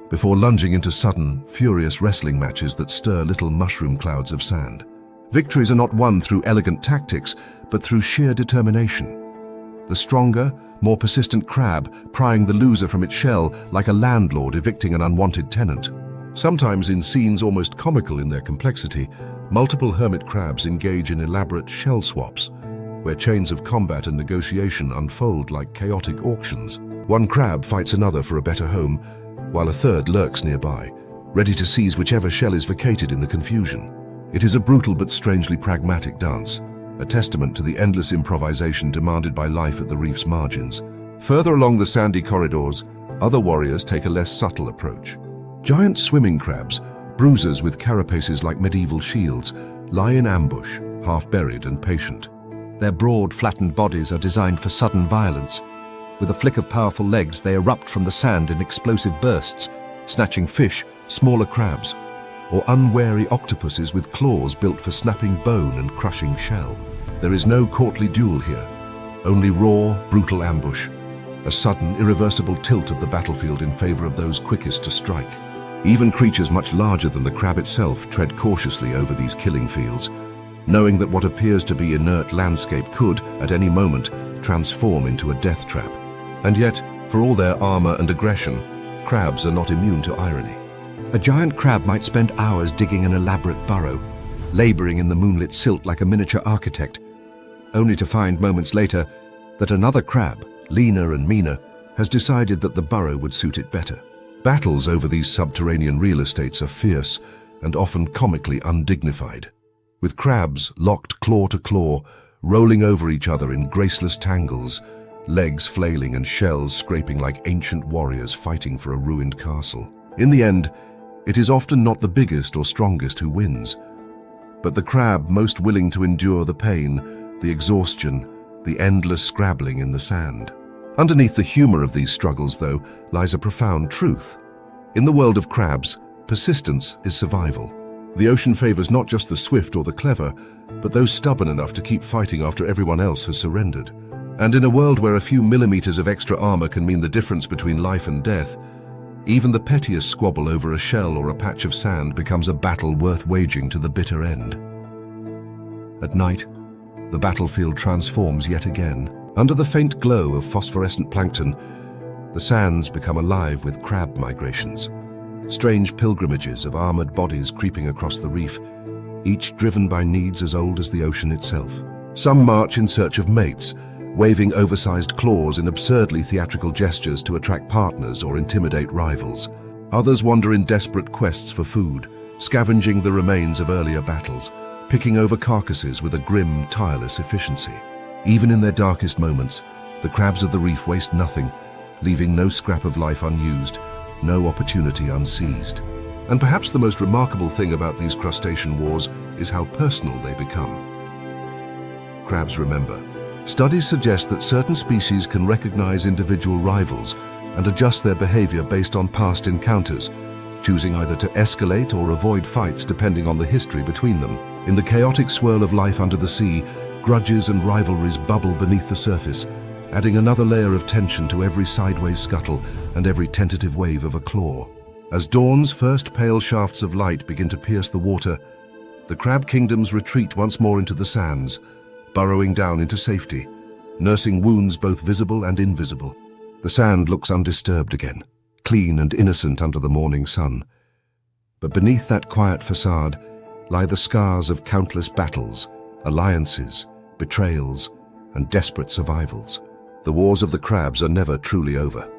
before lunging into sudden, furious wrestling matches that stir little mushroom clouds of sand. Victories are not won through elegant tactics, but through sheer determination. The stronger, more persistent crab prying the loser from its shell like a landlord evicting an unwanted tenant. Sometimes in scenes almost comical in their complexity, multiple hermit crabs engage in elaborate shell swaps, where chains of combat and negotiation unfold like chaotic auctions. One crab fights another for a better home, while a third lurks nearby, ready to seize whichever shell is vacated in the confusion. It is a brutal but strangely pragmatic dance, a testament to the endless improvisation demanded by life at the reef's margins. Further along the sandy corridors, other warriors take a less subtle approach. Giant swimming crabs, bruisers with carapaces like medieval shields, lie in ambush, half-buried and patient. Their broad, flattened bodies are designed for sudden violence. With a flick of powerful legs, they erupt from the sand in explosive bursts, snatching fish, smaller crabs, or unwary octopuses with claws built for snapping bone and crushing shell. There is no courtly duel here, only raw, brutal ambush, a sudden, irreversible tilt of the battlefield in favor of those quickest to strike. Even creatures much larger than the crab itself tread cautiously over these killing fields, knowing that what appears to be inert landscape could, at any moment, transform into a death trap. And yet, for all their armor and aggression, crabs are not immune to irony. A giant crab might spend hours digging an elaborate burrow, laboring in the moonlit silt like a miniature architect, only to find moments later that another crab, leaner and meaner, has decided that the burrow would suit it better. Battles over these subterranean real estates are fierce and often comically undignified, with crabs locked claw to claw, rolling over each other in graceless tangles, legs flailing and shells scraping like ancient warriors fighting for a ruined castle. In the end, it is often not the biggest or strongest who wins, but the crab most willing to endure the pain, the exhaustion, the endless scrabbling in the sand. Underneath the humor of these struggles, though, lies a profound truth. In the world of crabs, persistence is survival. The ocean favors not just the swift or the clever, but those stubborn enough to keep fighting after everyone else has surrendered. And in a world where a few millimeters of extra armor can mean the difference between life and death, even the pettiest squabble over a shell or a patch of sand becomes a battle worth waging to the bitter end. At night, the battlefield transforms yet again. Under the faint glow of phosphorescent plankton, the sands become alive with crab migrations, strange pilgrimages of armored bodies creeping across the reef, each driven by needs as old as the ocean itself. Some march in search of mates, waving oversized claws in absurdly theatrical gestures to attract partners or intimidate rivals. Others wander in desperate quests for food, scavenging the remains of earlier battles, picking over carcasses with a grim, tireless efficiency. Even in their darkest moments, the crabs of the reef waste nothing, leaving no scrap of life unused, no opportunity unseized. And perhaps the most remarkable thing about these crustacean wars is how personal they become. Crabs remember. Studies suggest that certain species can recognize individual rivals and adjust their behavior based on past encounters, choosing either to escalate or avoid fights depending on the history between them. In the chaotic swirl of life under the sea, grudges and rivalries bubble beneath the surface, adding another layer of tension to every sideways scuttle and every tentative wave of a claw. As dawn's first pale shafts of light begin to pierce the water, the crab kingdoms retreat once more into the sands, burrowing down into safety, nursing wounds both visible and invisible. The sand looks undisturbed again, clean and innocent under the morning sun. But beneath that quiet facade, lie the scars of countless battles, alliances, betrayals, and desperate survivals. The wars of the crabs are never truly over.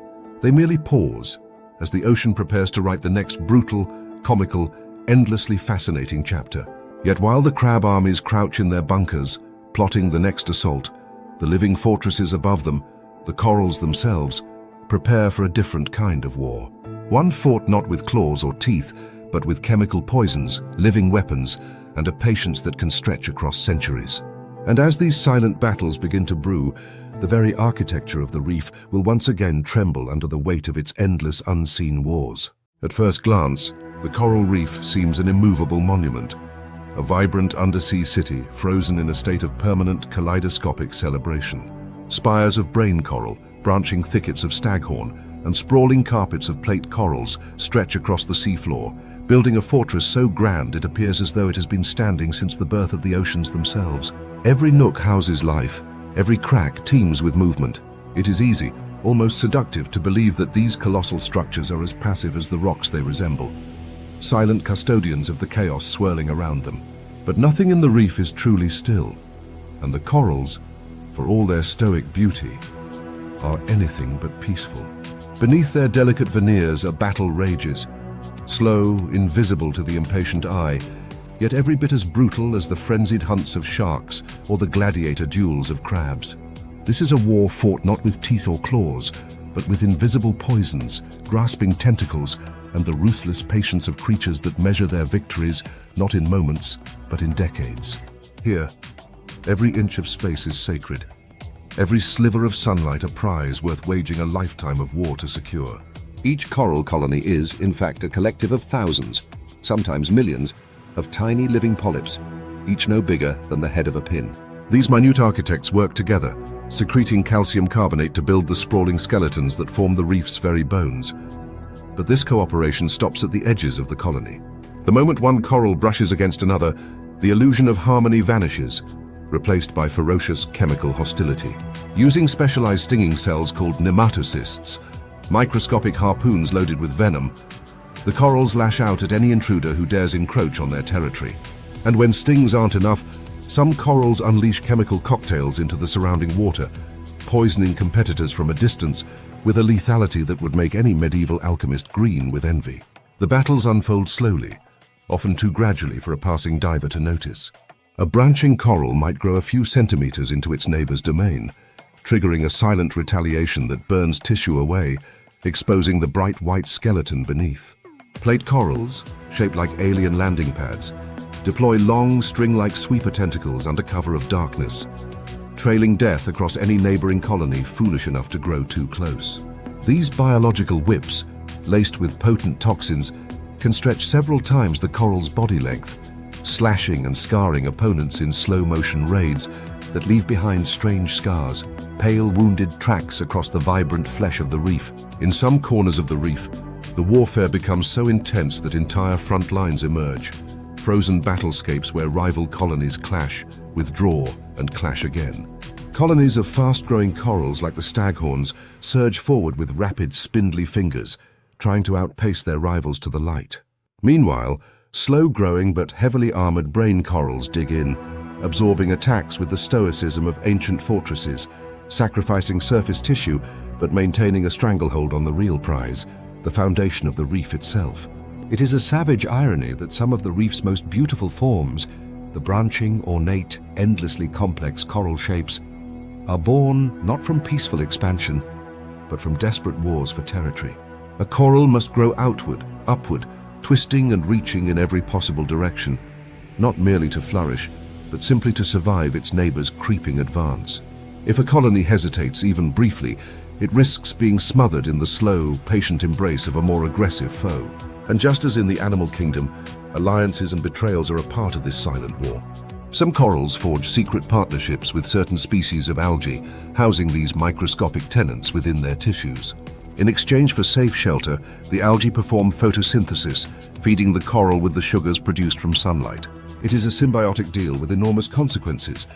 They merely pause as the ocean prepares to write the next brutal, comical, endlessly fascinating chapter. Yet while the crab armies crouch in their bunkers, plotting the next assault, the living fortresses above them, the corals themselves, prepare for a different kind of war. One fought not with claws or teeth, but with chemical poisons, living weapons, and a patience that can stretch across centuries. And as these silent battles begin to brew, the very architecture of the reef will once again tremble under the weight of its endless unseen wars. At first glance, the coral reef seems an immovable monument, a vibrant undersea city frozen in a state of permanent kaleidoscopic celebration. Spires of brain coral, branching thickets of staghorn, and sprawling carpets of plate corals stretch across the seafloor, building a fortress so grand it appears as though it has been standing since the birth of the oceans themselves. Every nook houses life, every crack teems with movement. It is easy, almost seductive, to believe that these colossal structures are as passive as the rocks they resemble, silent custodians of the chaos swirling around them. But nothing in the reef is truly still, and the corals, for all their stoic beauty, are anything but peaceful. Beneath their delicate veneers a battle rages, slow, invisible to the impatient eye, yet every bit as brutal as the frenzied hunts of sharks or the gladiator duels of crabs. This is a war fought not with teeth or claws, but with invisible poisons, grasping tentacles, and the ruthless patience of creatures that measure their victories not in moments, but in decades. Here, every inch of space is sacred. Every sliver of sunlight a prize worth waging a lifetime of war to secure. Each coral colony is, in fact, a collective of thousands, sometimes millions, of tiny living polyps, each no bigger than the head of a pin. These minute architects work together, secreting calcium carbonate to build the sprawling skeletons that form the reef's very bones. But this cooperation stops at the edges of the colony. The moment one coral brushes against another, the illusion of harmony vanishes, replaced by ferocious chemical hostility. Using specialized stinging cells called nematocysts, microscopic harpoons loaded with venom, the corals lash out at any intruder who dares encroach on their territory. And when stings aren't enough, some corals unleash chemical cocktails into the surrounding water, poisoning competitors from a distance with a lethality that would make any medieval alchemist green with envy. The battles unfold slowly, often too gradually for a passing diver to notice. A branching coral might grow a few centimeters into its neighbor's domain, triggering a silent retaliation that burns tissue away, exposing the bright white skeleton beneath. Plate corals, shaped like alien landing pads, deploy long, string-like sweeper tentacles under cover of darkness, trailing death across any neighboring colony foolish enough to grow too close. These biological whips, laced with potent toxins, can stretch several times the coral's body length, slashing and scarring opponents in slow-motion raids that leave behind strange scars, pale wounded tracks across the vibrant flesh of the reef. In some corners of the reef, the warfare becomes so intense that entire front lines emerge, frozen battlescapes where rival colonies clash, withdraw, and clash again. Colonies of fast-growing corals like the staghorns surge forward with rapid, spindly fingers, trying to outpace their rivals to the light. Meanwhile, slow-growing but heavily armored brain corals dig in, absorbing attacks with the stoicism of ancient fortresses, sacrificing surface tissue but maintaining a stranglehold on the real prize, the foundation of the reef itself. It is a savage irony that some of the reef's most beautiful forms, the branching, ornate, endlessly complex coral shapes, are born not from peaceful expansion, but from desperate wars for territory. A coral must grow outward, upward, twisting and reaching in every possible direction, not merely to flourish, but simply to survive its neighbor's creeping advance. If a colony hesitates even briefly, it risks being smothered in the slow, patient embrace of a more aggressive foe. And just as in the animal kingdom, alliances and betrayals are a part of this silent war. Some corals forge secret partnerships with certain species of algae, housing these microscopic tenants within their tissues. In exchange for safe shelter, the algae perform photosynthesis, feeding the coral with the sugars produced from sunlight. It is a symbiotic deal with enormous consequences,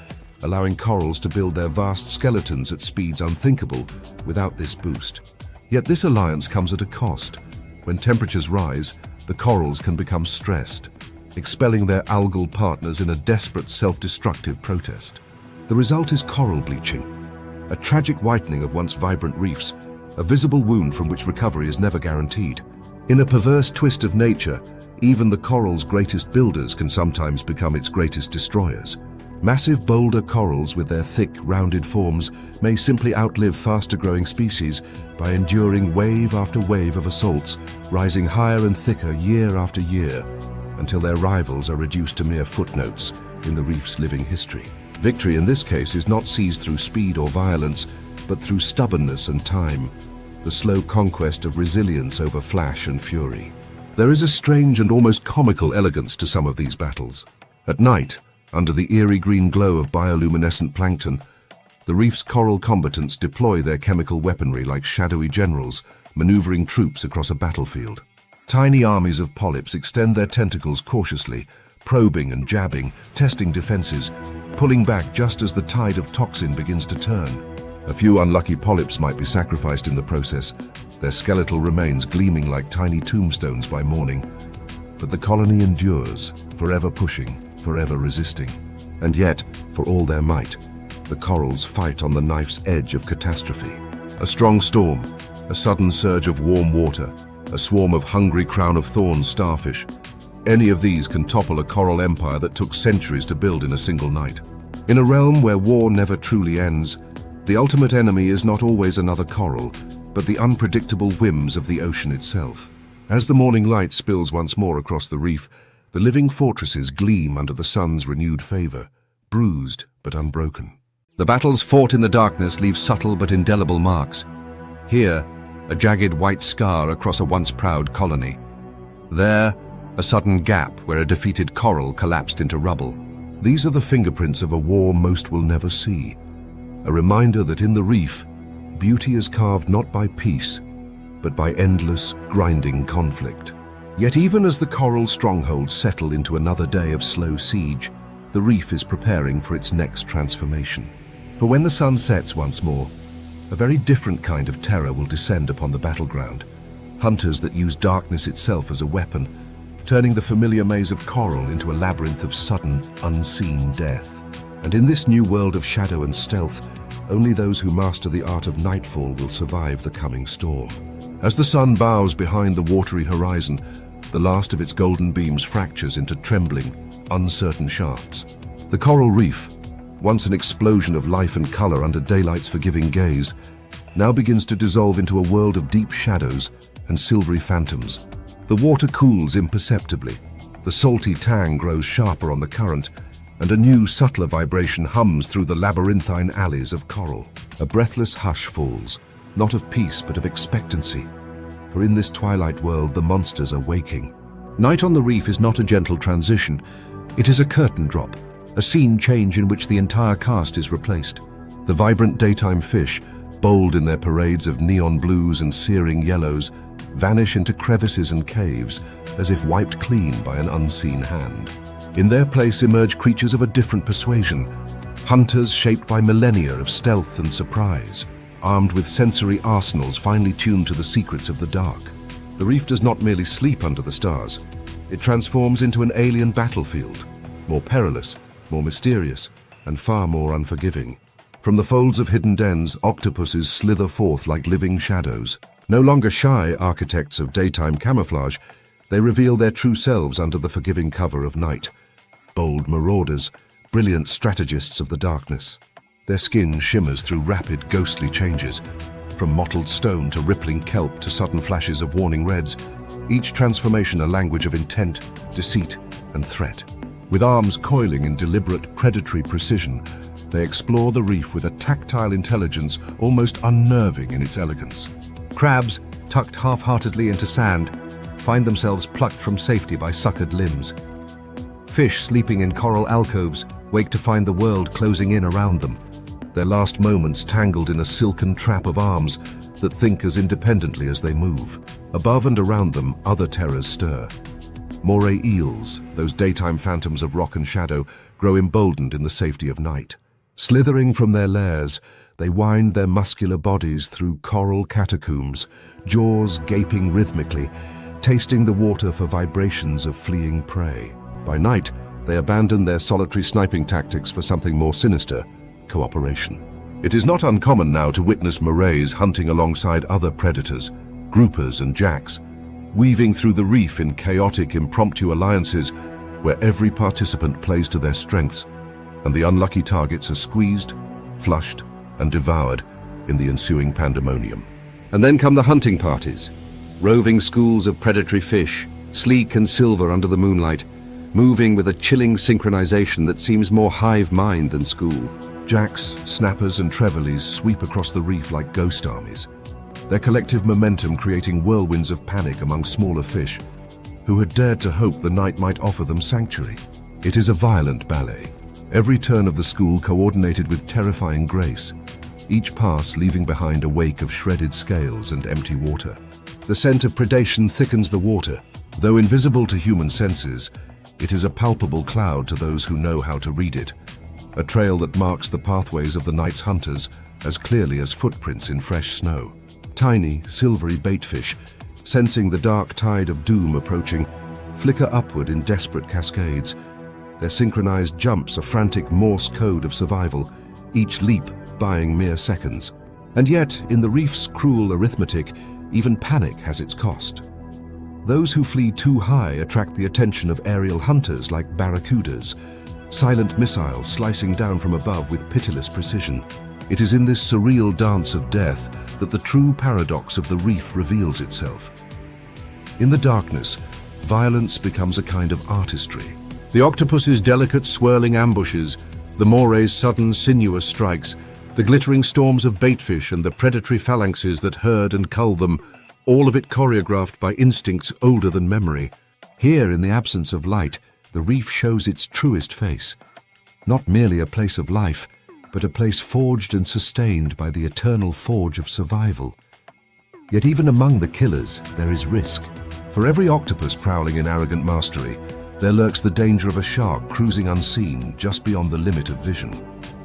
allowing corals to build their vast skeletons at speeds unthinkable without this boost. Yet this alliance comes at a cost. When temperatures rise, the corals can become stressed. expelling their algal partners in a desperate self-destructive protest. The result is coral bleaching, a tragic whitening of once vibrant reefs, a visible wound from which recovery is never guaranteed. In a perverse twist of nature, even the coral's greatest builders can sometimes become its greatest destroyers. Massive boulder corals with their thick, rounded forms may simply outlive faster-growing species by enduring wave after wave of assaults, rising higher and thicker year after year, until their rivals are reduced to mere footnotes in the reef's living history. Victory in this case is not seized through speed or violence, but through stubbornness and time, the slow conquest of resilience over flash and fury. There is a strange and almost comical elegance to some of these battles. At night, under the eerie green glow of bioluminescent plankton, the reef's coral combatants deploy their chemical weaponry like shadowy generals, maneuvering troops across a battlefield. Tiny armies of polyps extend their tentacles cautiously, probing and jabbing, testing defenses, pulling back just as the tide of toxin begins to turn. A few unlucky polyps might be sacrificed in the process, their skeletal remains gleaming like tiny tombstones by morning. But the colony endures, forever pushing, forever resisting. And yet, for all their might, the corals fight on the knife's edge of catastrophe. A strong storm, a sudden surge of warm water, a swarm of hungry crown-of-thorns starfish. Any of these can topple a coral empire that took centuries to build in a single night. In a realm where war never truly ends, the ultimate enemy is not always another coral, but the unpredictable whims of the ocean itself. As the morning light spills once more across the reef, the living fortresses gleam under the sun's renewed favor, bruised but unbroken. The battles fought in the darkness leave subtle but indelible marks. Here, a jagged white scar across a once proud colony. There, a sudden gap where a defeated coral collapsed into rubble. These are the fingerprints of a war most will never see. A reminder that in the reef, beauty is carved not by peace, but by endless, grinding conflict. Yet even as the coral strongholds settle into another day of slow siege, the reef is preparing for its next transformation. For when the sun sets once more, a very different kind of terror will descend upon the battleground. Hunters that use darkness itself as a weapon, turning the familiar maze of coral into a labyrinth of sudden, unseen death. And in this new world of shadow and stealth, only those who master the art of nightfall will survive the coming storm. As the sun bows behind the watery horizon, the last of its golden beams fractures into trembling, uncertain shafts. The coral reef, once an explosion of life and color under daylight's forgiving gaze, now begins to dissolve into a world of deep shadows and silvery phantoms. The water cools imperceptibly, the salty tang grows sharper on the current, and a new, subtler vibration hums through the labyrinthine alleys of coral. A breathless hush falls, not of peace but of expectancy, for in this twilight world the monsters are waking. Night on the reef is not a gentle transition, it is a curtain drop, a scene change in which the entire cast is replaced. The vibrant daytime fish, bold in their parades of neon blues and searing yellows, vanish into crevices and caves as if wiped clean by an unseen hand. In their place emerge creatures of a different persuasion, hunters shaped by millennia of stealth and surprise, armed with sensory arsenals finely tuned to the secrets of the dark. The reef does not merely sleep under the stars, it transforms into an alien battlefield, more perilous, more mysterious, and far more unforgiving. From the folds of hidden dens, octopuses slither forth like living shadows. No longer shy architects of daytime camouflage, they reveal their true selves under the forgiving cover of night. Bold marauders, brilliant strategists of the darkness. Their skin shimmers through rapid, ghostly changes, from mottled stone to rippling kelp to sudden flashes of warning reds, each transformation a language of intent, deceit, and threat. With arms coiling in deliberate, predatory precision, they explore the reef with a tactile intelligence almost unnerving in its elegance. Crabs, tucked half-heartedly into sand, find themselves plucked from safety by suckered limbs. Fish sleeping in coral alcoves wake to find the world closing in around them, their last moments tangled in a silken trap of arms that think as independently as they move. Above and around them, other terrors stir. Moray eels, those daytime phantoms of rock and shadow, grow emboldened in the safety of night. Slithering from their lairs, they wind their muscular bodies through coral catacombs, jaws gaping rhythmically, tasting the water for vibrations of fleeing prey. By night, they abandon their solitary sniping tactics for something more sinister: cooperation. It is not uncommon now to witness morays hunting alongside other predators, groupers and jacks, weaving through the reef in chaotic, impromptu alliances where every participant plays to their strengths, and the unlucky targets are squeezed, flushed, and devoured in the ensuing pandemonium. And then come the hunting parties, roving schools of predatory fish, sleek and silver under the moonlight, moving with a chilling synchronization that seems more hive-mind than school. Jacks, snappers, and trevallies sweep across the reef like ghost armies, their collective momentum creating whirlwinds of panic among smaller fish who had dared to hope the night might offer them sanctuary. It is a violent ballet, every turn of the school coordinated with terrifying grace, each pass leaving behind a wake of shredded scales and empty water. The scent of predation thickens the water. Though invisible to human senses, it is a palpable cloud to those who know how to read it, a trail that marks the pathways of the night's hunters as clearly as footprints in fresh snow. Tiny, silvery baitfish, sensing the dark tide of doom approaching, flicker upward in desperate cascades, their synchronized jumps a frantic Morse code of survival, each leap buying mere seconds. And yet, in the reef's cruel arithmetic, even panic has its cost. Those who flee too high attract the attention of aerial hunters like barracudas, silent missiles slicing down from above with pitiless precision. It is in this surreal dance of death that the true paradox of the reef reveals itself. In the darkness, violence becomes a kind of artistry. The octopus's delicate swirling ambushes, the moray's sudden sinuous strikes, the glittering storms of baitfish and the predatory phalanxes that herd and cull them, all of it choreographed by instincts older than memory. Here, in the absence of light, the reef shows its truest face. Not merely a place of life, but a place forged and sustained by the eternal forge of survival. Yet even among the killers, there is risk. For every octopus prowling in arrogant mastery, there lurks the danger of a shark cruising unseen just beyond the limit of vision.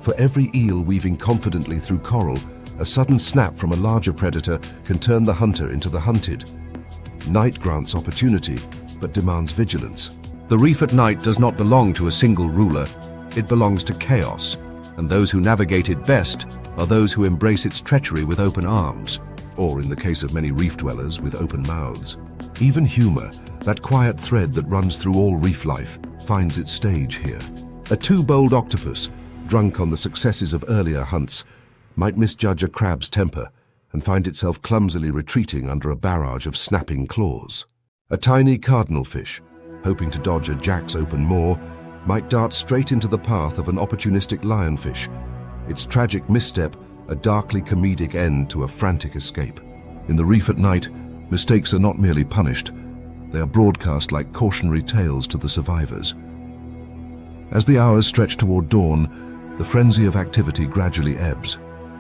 For every eel weaving confidently through coral, a sudden snap from a larger predator can turn the hunter into the hunted. Night grants opportunity, but demands vigilance. The reef at night does not belong to a single ruler. It belongs to chaos, and those who navigate it best are those who embrace its treachery with open arms, or in the case of many reef dwellers, with open mouths. Even humor, that quiet thread that runs through all reef life, finds its stage here. A too bold octopus, drunk on the successes of earlier hunts, might misjudge a crab's temper and find itself clumsily retreating under a barrage of snapping claws. A tiny cardinal fish, hoping to dodge a jack's open maw, might dart straight into the path of an opportunistic lionfish, its tragic misstep a darkly comedic end to a frantic escape. In the reef at night, mistakes are not merely punished, they are broadcast like cautionary tales to the survivors. As the hours stretch toward dawn, the frenzy of activity gradually ebbs.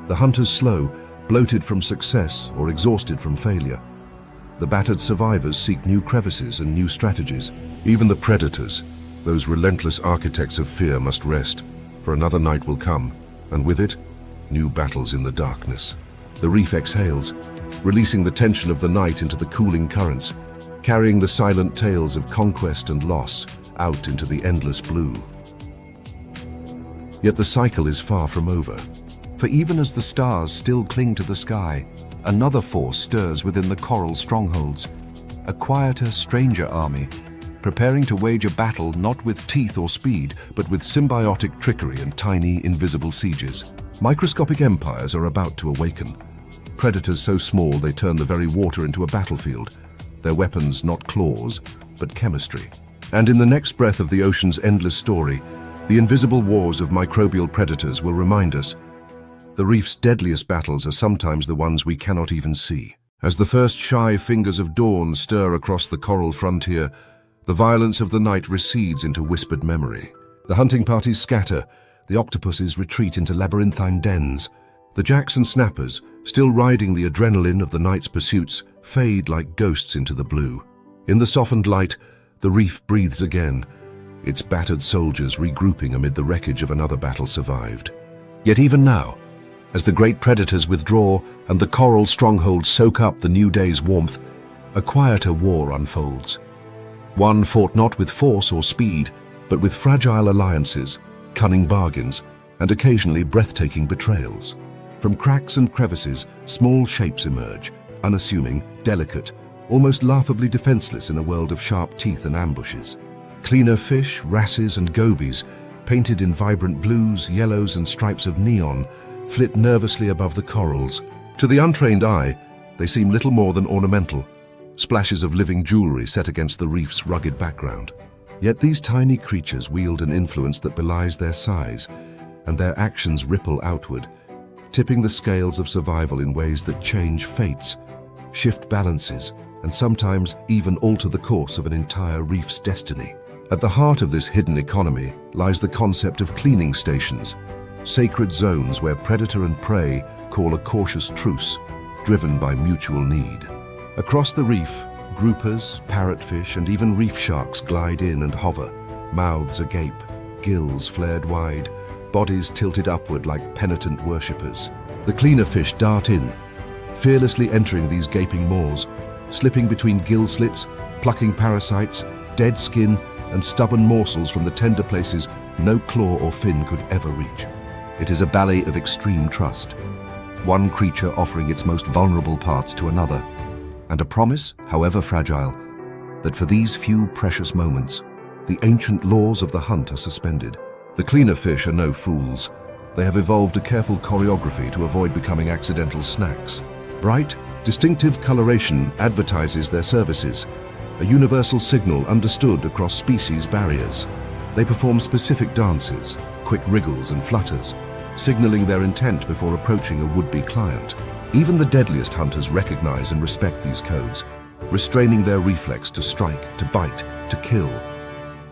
The hunters slow, bloated from success or exhausted from failure. The battered survivors seek new crevices and new strategies. Even the predators, those relentless architects of fear, must rest, for another night will come, and with it, new battles in the darkness. The reef exhales, releasing the tension of the night into the cooling currents, carrying the silent tales of conquest and loss out into the endless blue. Yet the cycle is far from over. For even as the stars still cling to the sky, another force stirs within the coral strongholds, a quieter, stranger army, preparing to wage a battle not with teeth or speed, but with symbiotic trickery and tiny, invisible sieges. Microscopic empires are about to awaken. Predators so small they turn the very water into a battlefield, their weapons not claws, but chemistry. And in the next breath of the ocean's endless story, the invisible wars of microbial predators will remind us the reef's deadliest battles are sometimes the ones we cannot even see. As the first shy fingers of dawn stir across the coral frontier, the violence of the night recedes into whispered memory. The hunting parties scatter, the octopuses retreat into labyrinthine dens. The jacks and snappers, still riding the adrenaline of the night's pursuits, fade like ghosts into the blue. In the softened light, the reef breathes again, its battered soldiers regrouping amid the wreckage of another battle survived. Yet even now, as the great predators withdraw and the coral strongholds soak up the new day's warmth, a quieter war unfolds. One fought not with force or speed, but with fragile alliances, cunning bargains, and occasionally breathtaking betrayals. From cracks and crevices, small shapes emerge, unassuming, delicate, almost laughably defenseless in a world of sharp teeth and ambushes. Cleaner fish, wrasses and gobies, painted in vibrant blues, yellows and stripes of neon, flit nervously above the corals. To the untrained eye, they seem little more than ornamental, splashes of living jewelry set against the reef's rugged background. Yet these tiny creatures wield an influence that belies their size, and their actions ripple outward, tipping the scales of survival in ways that change fates, shift balances, and sometimes even alter the course of an entire reef's destiny. At the heart of this hidden economy lies the concept of cleaning stations, sacred zones where predator and prey call a cautious truce, driven by mutual need. Across the reef, groupers, parrotfish, and even reef sharks glide in and hover, mouths agape, gills flared wide, bodies tilted upward like penitent worshippers. The cleaner fish dart in, fearlessly entering these gaping maws, slipping between gill slits, plucking parasites, dead skin, and stubborn morsels from the tender places no claw or fin could ever reach. It is a ballet of extreme trust, one creature offering its most vulnerable parts to another, and a promise, however fragile, that for these few precious moments, the ancient laws of the hunt are suspended. The cleaner fish are no fools. They have evolved a careful choreography to avoid becoming accidental snacks. Bright, distinctive coloration advertises their services, a universal signal understood across species barriers. They perform specific dances, quick wriggles and flutters, signaling their intent before approaching a would-be client. Even the deadliest hunters recognize and respect these codes, restraining their reflex to strike, to bite, to kill,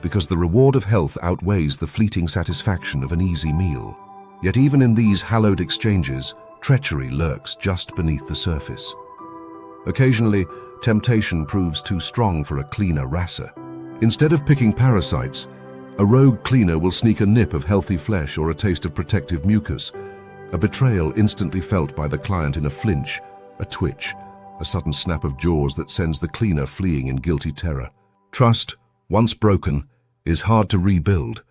because the reward of health outweighs the fleeting satisfaction of an easy meal. Yet even in these hallowed exchanges, treachery lurks just beneath the surface. Occasionally, temptation proves too strong for a cleaner wrasser. Instead of picking parasites, a rogue cleaner will sneak a nip of healthy flesh or a taste of protective mucus, a betrayal instantly felt by the client in a flinch, a twitch, a sudden snap of jaws that sends the cleaner fleeing in guilty terror. Trust, once broken, is hard to rebuild.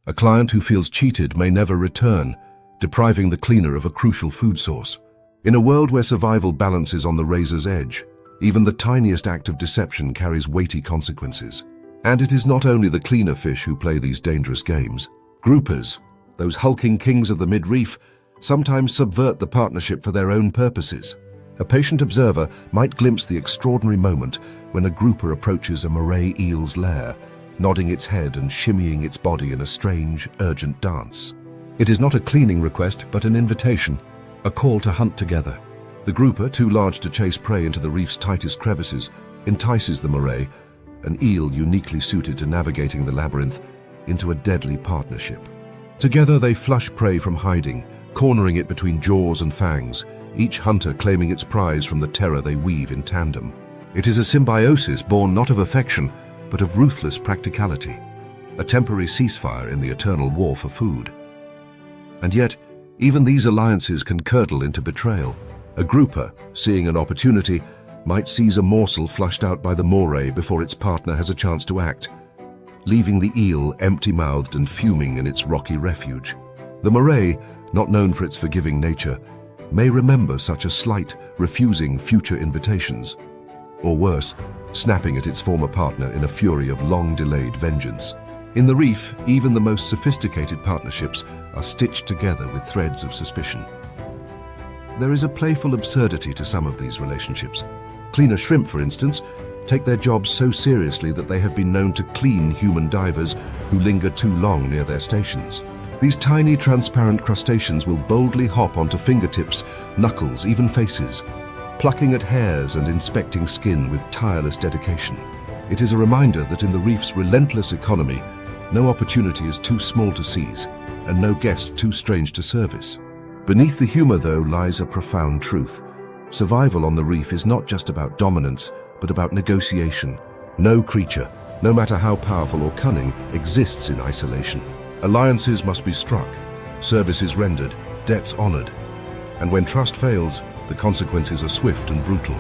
A client who feels cheated may never return, depriving the cleaner of a crucial food source. In a world where survival balances on the razor's edge, even the tiniest act of deception carries weighty consequences. And it is not only the cleaner fish who play these dangerous games. Groupers, those hulking kings of the mid-reef, sometimes subvert the partnership for their own purposes. A patient observer might glimpse the extraordinary moment when a grouper approaches a moray eel's lair, nodding its head and shimmying its body in a strange, urgent dance. It is not a cleaning request, but an invitation, a call to hunt together. The grouper, too large to chase prey into the reef's tightest crevices, entices the moray, an eel uniquely suited to navigating the labyrinth, into a deadly partnership. Together they flush prey from hiding, cornering it between jaws and fangs, each hunter claiming its prize from the terror they weave in tandem. It is a symbiosis born not of affection, but of ruthless practicality, a temporary ceasefire in the eternal war for food. And yet, even these alliances can curdle into betrayal. A grouper, seeing an opportunity, might seize a morsel flushed out by the moray before its partner has a chance to act, leaving the eel empty-mouthed and fuming in its rocky refuge. The moray, not known for its forgiving nature, may remember such a slight, refusing future invitations, or worse, snapping at its former partner in a fury of long-delayed vengeance. In the reef, even the most sophisticated partnerships are stitched together with threads of suspicion. There is a playful absurdity to some of these relationships. Cleaner shrimp, for instance, take their jobs so seriously that they have been known to clean human divers who linger too long near their stations. These tiny, transparent crustaceans will boldly hop onto fingertips, knuckles, even faces, plucking at hairs and inspecting skin with tireless dedication. It is a reminder that in the reef's relentless economy, no opportunity is too small to seize, and no guest too strange to service. Beneath the humor, though, lies a profound truth. Survival on the reef is not just about dominance, but about negotiation. No creature, no matter how powerful or cunning, exists in isolation. Alliances must be struck, services rendered, debts honored. And when trust fails, the consequences are swift and brutal.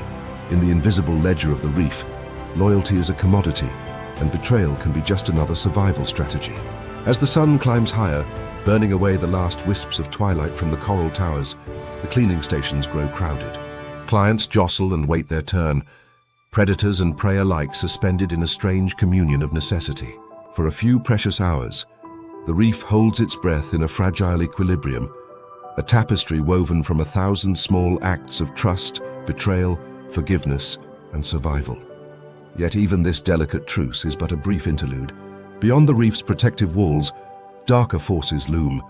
In the invisible ledger of the reef, loyalty is a commodity, and betrayal can be just another survival strategy. As the sun climbs higher, burning away the last wisps of twilight from the coral towers, the cleaning stations grow crowded. Clients jostle and wait their turn, predators and prey alike suspended in a strange communion of necessity. For a few precious hours, the reef holds its breath in a fragile equilibrium, a tapestry woven from 1,000 small acts of trust, betrayal, forgiveness, and survival. Yet even this delicate truce is but a brief interlude. Beyond the reef's protective walls, darker forces loom,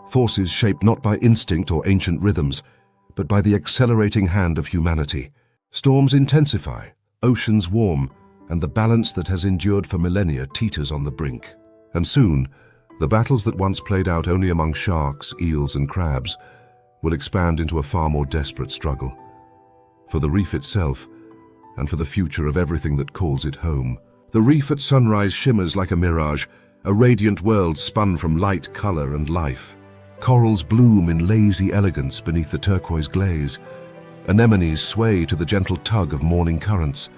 forces shaped not by instinct or ancient rhythms, but by the accelerating hand of humanity. Storms intensify, oceans warm, and the balance that has endured for millennia teeters on the brink. And soon, the battles that once played out only among sharks, eels, and crabs will expand into a far more desperate struggle. For the reef itself, and for the future of everything that calls it home. The reef at sunrise shimmers like a mirage, a radiant world spun from light, color, and life. Corals bloom in lazy elegance beneath the turquoise glaze. Anemones sway to the gentle tug of morning currents,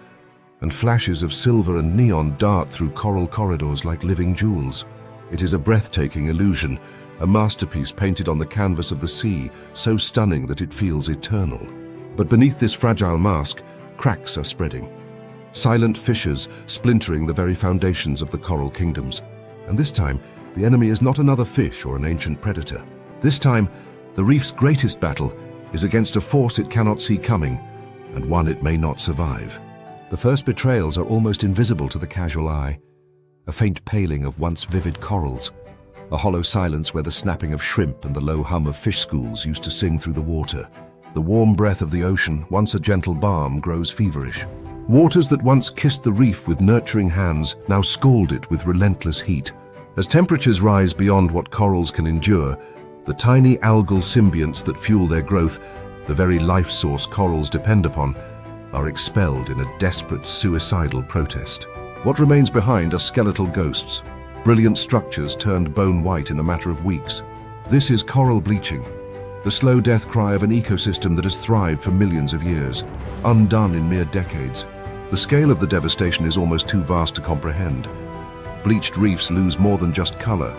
and flashes of silver and neon dart through coral corridors like living jewels. It is a breathtaking illusion, a masterpiece painted on the canvas of the sea, so stunning that it feels eternal. But beneath this fragile mask, cracks are spreading. Silent fissures splintering the very foundations of the coral kingdoms. And this time, the enemy is not another fish or an ancient predator. This time, the reef's greatest battle is against a force it cannot see coming, and one it may not survive. The first betrayals are almost invisible to the casual eye. A faint paling of once vivid corals, a hollow silence where the snapping of shrimp and the low hum of fish schools used to sing through the water. The warm breath of the ocean, once a gentle balm, grows feverish. Waters that once kissed the reef with nurturing hands now scald it with relentless heat. As temperatures rise beyond what corals can endure, the tiny algal symbionts that fuel their growth, the very life source corals depend upon, are expelled in a desperate, suicidal protest. What remains behind are skeletal ghosts, brilliant structures turned bone white in a matter of weeks. This is coral bleaching, the slow death cry of an ecosystem that has thrived for millions of years, undone in mere decades. The scale of the devastation is almost too vast to comprehend. Bleached reefs lose more than just color.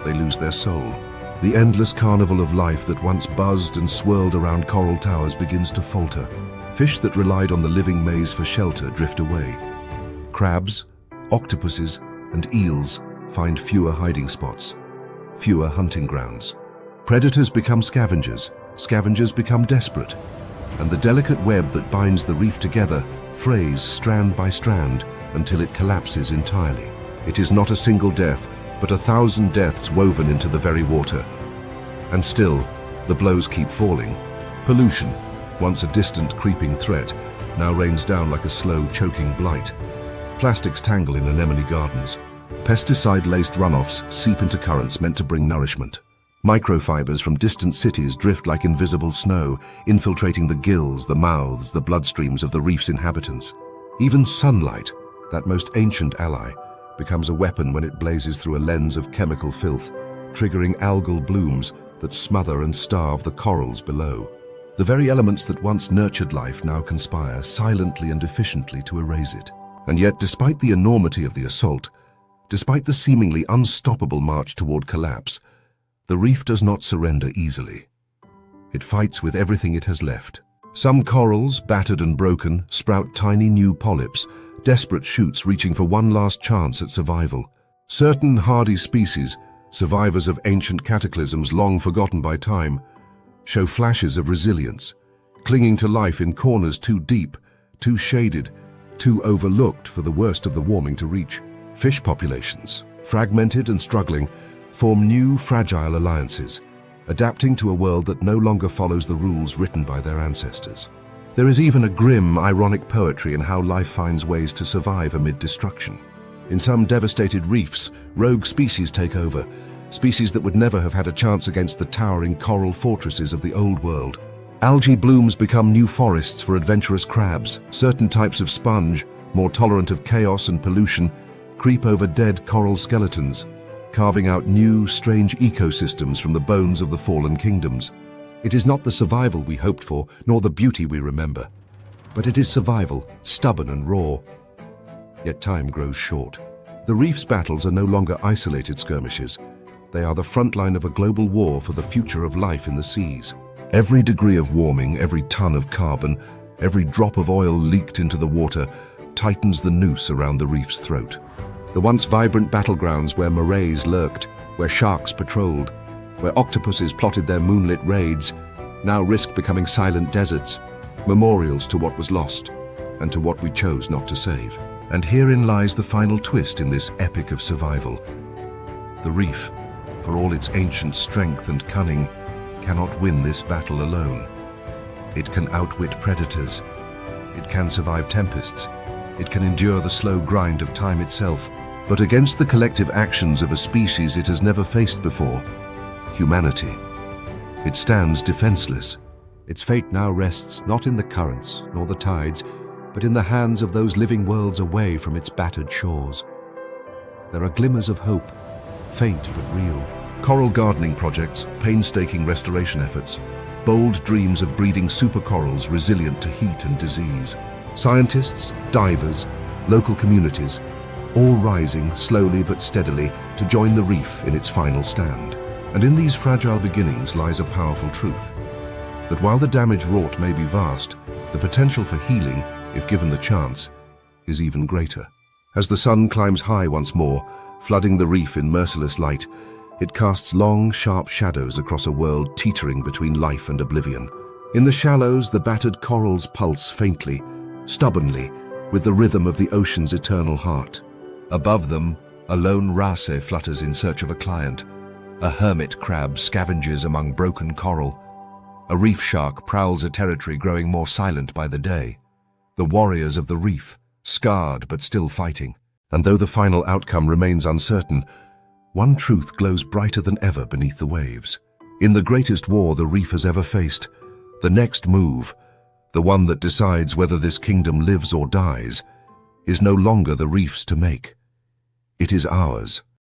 They lose their soul. The endless carnival of life that once buzzed and swirled around coral towers begins to falter. Fish that relied on the living maze for shelter drift away. Crabs, octopuses, and eels find fewer hiding spots, fewer hunting grounds. Predators become scavengers, scavengers become desperate, and the delicate web that binds the reef together frays strand by strand until it collapses entirely. It is not a single death, but 1,000 deaths woven into the very water. And still, the blows keep falling. Pollution, once a distant creeping threat, now rains down like a slow, choking blight. Plastics tangle in anemone gardens. Pesticide-laced runoffs seep into currents meant to bring nourishment. Microfibers from distant cities drift like invisible snow, infiltrating the gills, the mouths, the bloodstreams of the reef's inhabitants. Even sunlight, that most ancient ally, becomes a weapon when it blazes through a lens of chemical filth, triggering algal blooms that smother and starve the corals below. The very elements that once nurtured life now conspire silently and efficiently to erase it. And yet, despite the enormity of the assault, despite the seemingly unstoppable march toward collapse, the reef does not surrender easily. It fights with everything it has left. Some corals, battered and broken, sprout tiny new polyps, desperate shoots reaching for one last chance at survival. Certain hardy species, survivors of ancient cataclysms long forgotten by time, show flashes of resilience, clinging to life in corners too deep, too shaded, too overlooked for the worst of the warming to reach. Fish populations, fragmented and struggling, form new, fragile alliances, adapting to a world that no longer follows the rules written by their ancestors. There is even a grim, ironic poetry in how life finds ways to survive amid destruction. In some devastated reefs, rogue species take over, species that would never have had a chance against the towering coral fortresses of the old world. Algae blooms become new forests for adventurous crabs. Certain types of sponge, more tolerant of chaos and pollution, creep over dead coral skeletons, carving out new, strange ecosystems from the bones of the fallen kingdoms. It is not the survival we hoped for, nor the beauty we remember, but it is survival, stubborn and raw. Yet time grows short. The Reefs battles are no longer isolated skirmishes. They are the front line of a global war for the future of life in the seas. Every degree of warming, every ton of carbon, every drop of oil leaked into the water tightens the noose around the reef's throat. The once vibrant battlegrounds where morays lurked, where sharks patrolled, where octopuses plotted their moonlit raids, now risk becoming silent deserts, memorials to what was lost and to what we chose not to save. And herein lies the final twist in this epic of survival. The reef, for all its ancient strength and cunning, cannot win this battle alone. It can outwit predators. It can survive tempests. It can endure the slow grind of time itself. But against the collective actions of a species it has never faced before, humanity, it stands defenseless. Its fate now rests not in the currents nor the tides, but in the hands of those living worlds away from its battered shores. There are glimmers of hope, faint but real. Coral gardening projects, painstaking restoration efforts, bold dreams of breeding supercorals resilient to heat and disease. Scientists, divers, local communities, all rising slowly but steadily to join the reef in its final stand. And in these fragile beginnings lies a powerful truth, that while the damage wrought may be vast, the potential for healing, if given the chance, is even greater. As the sun climbs high once more, flooding the reef in merciless light, it casts long, sharp shadows across a world teetering between life and oblivion. In the shallows, the battered corals pulse faintly, stubbornly, with the rhythm of the ocean's eternal heart. Above them, a lone race flutters in search of a client. A hermit crab scavenges among broken coral. A reef shark prowls a territory growing more silent by the day. The warriors of the reef, scarred but still fighting. And though the final outcome remains uncertain, one truth glows brighter than ever beneath the waves. In the greatest war the reef has ever faced, the next move, the one that decides whether this kingdom lives or dies, is no longer the reef's to make. It is ours.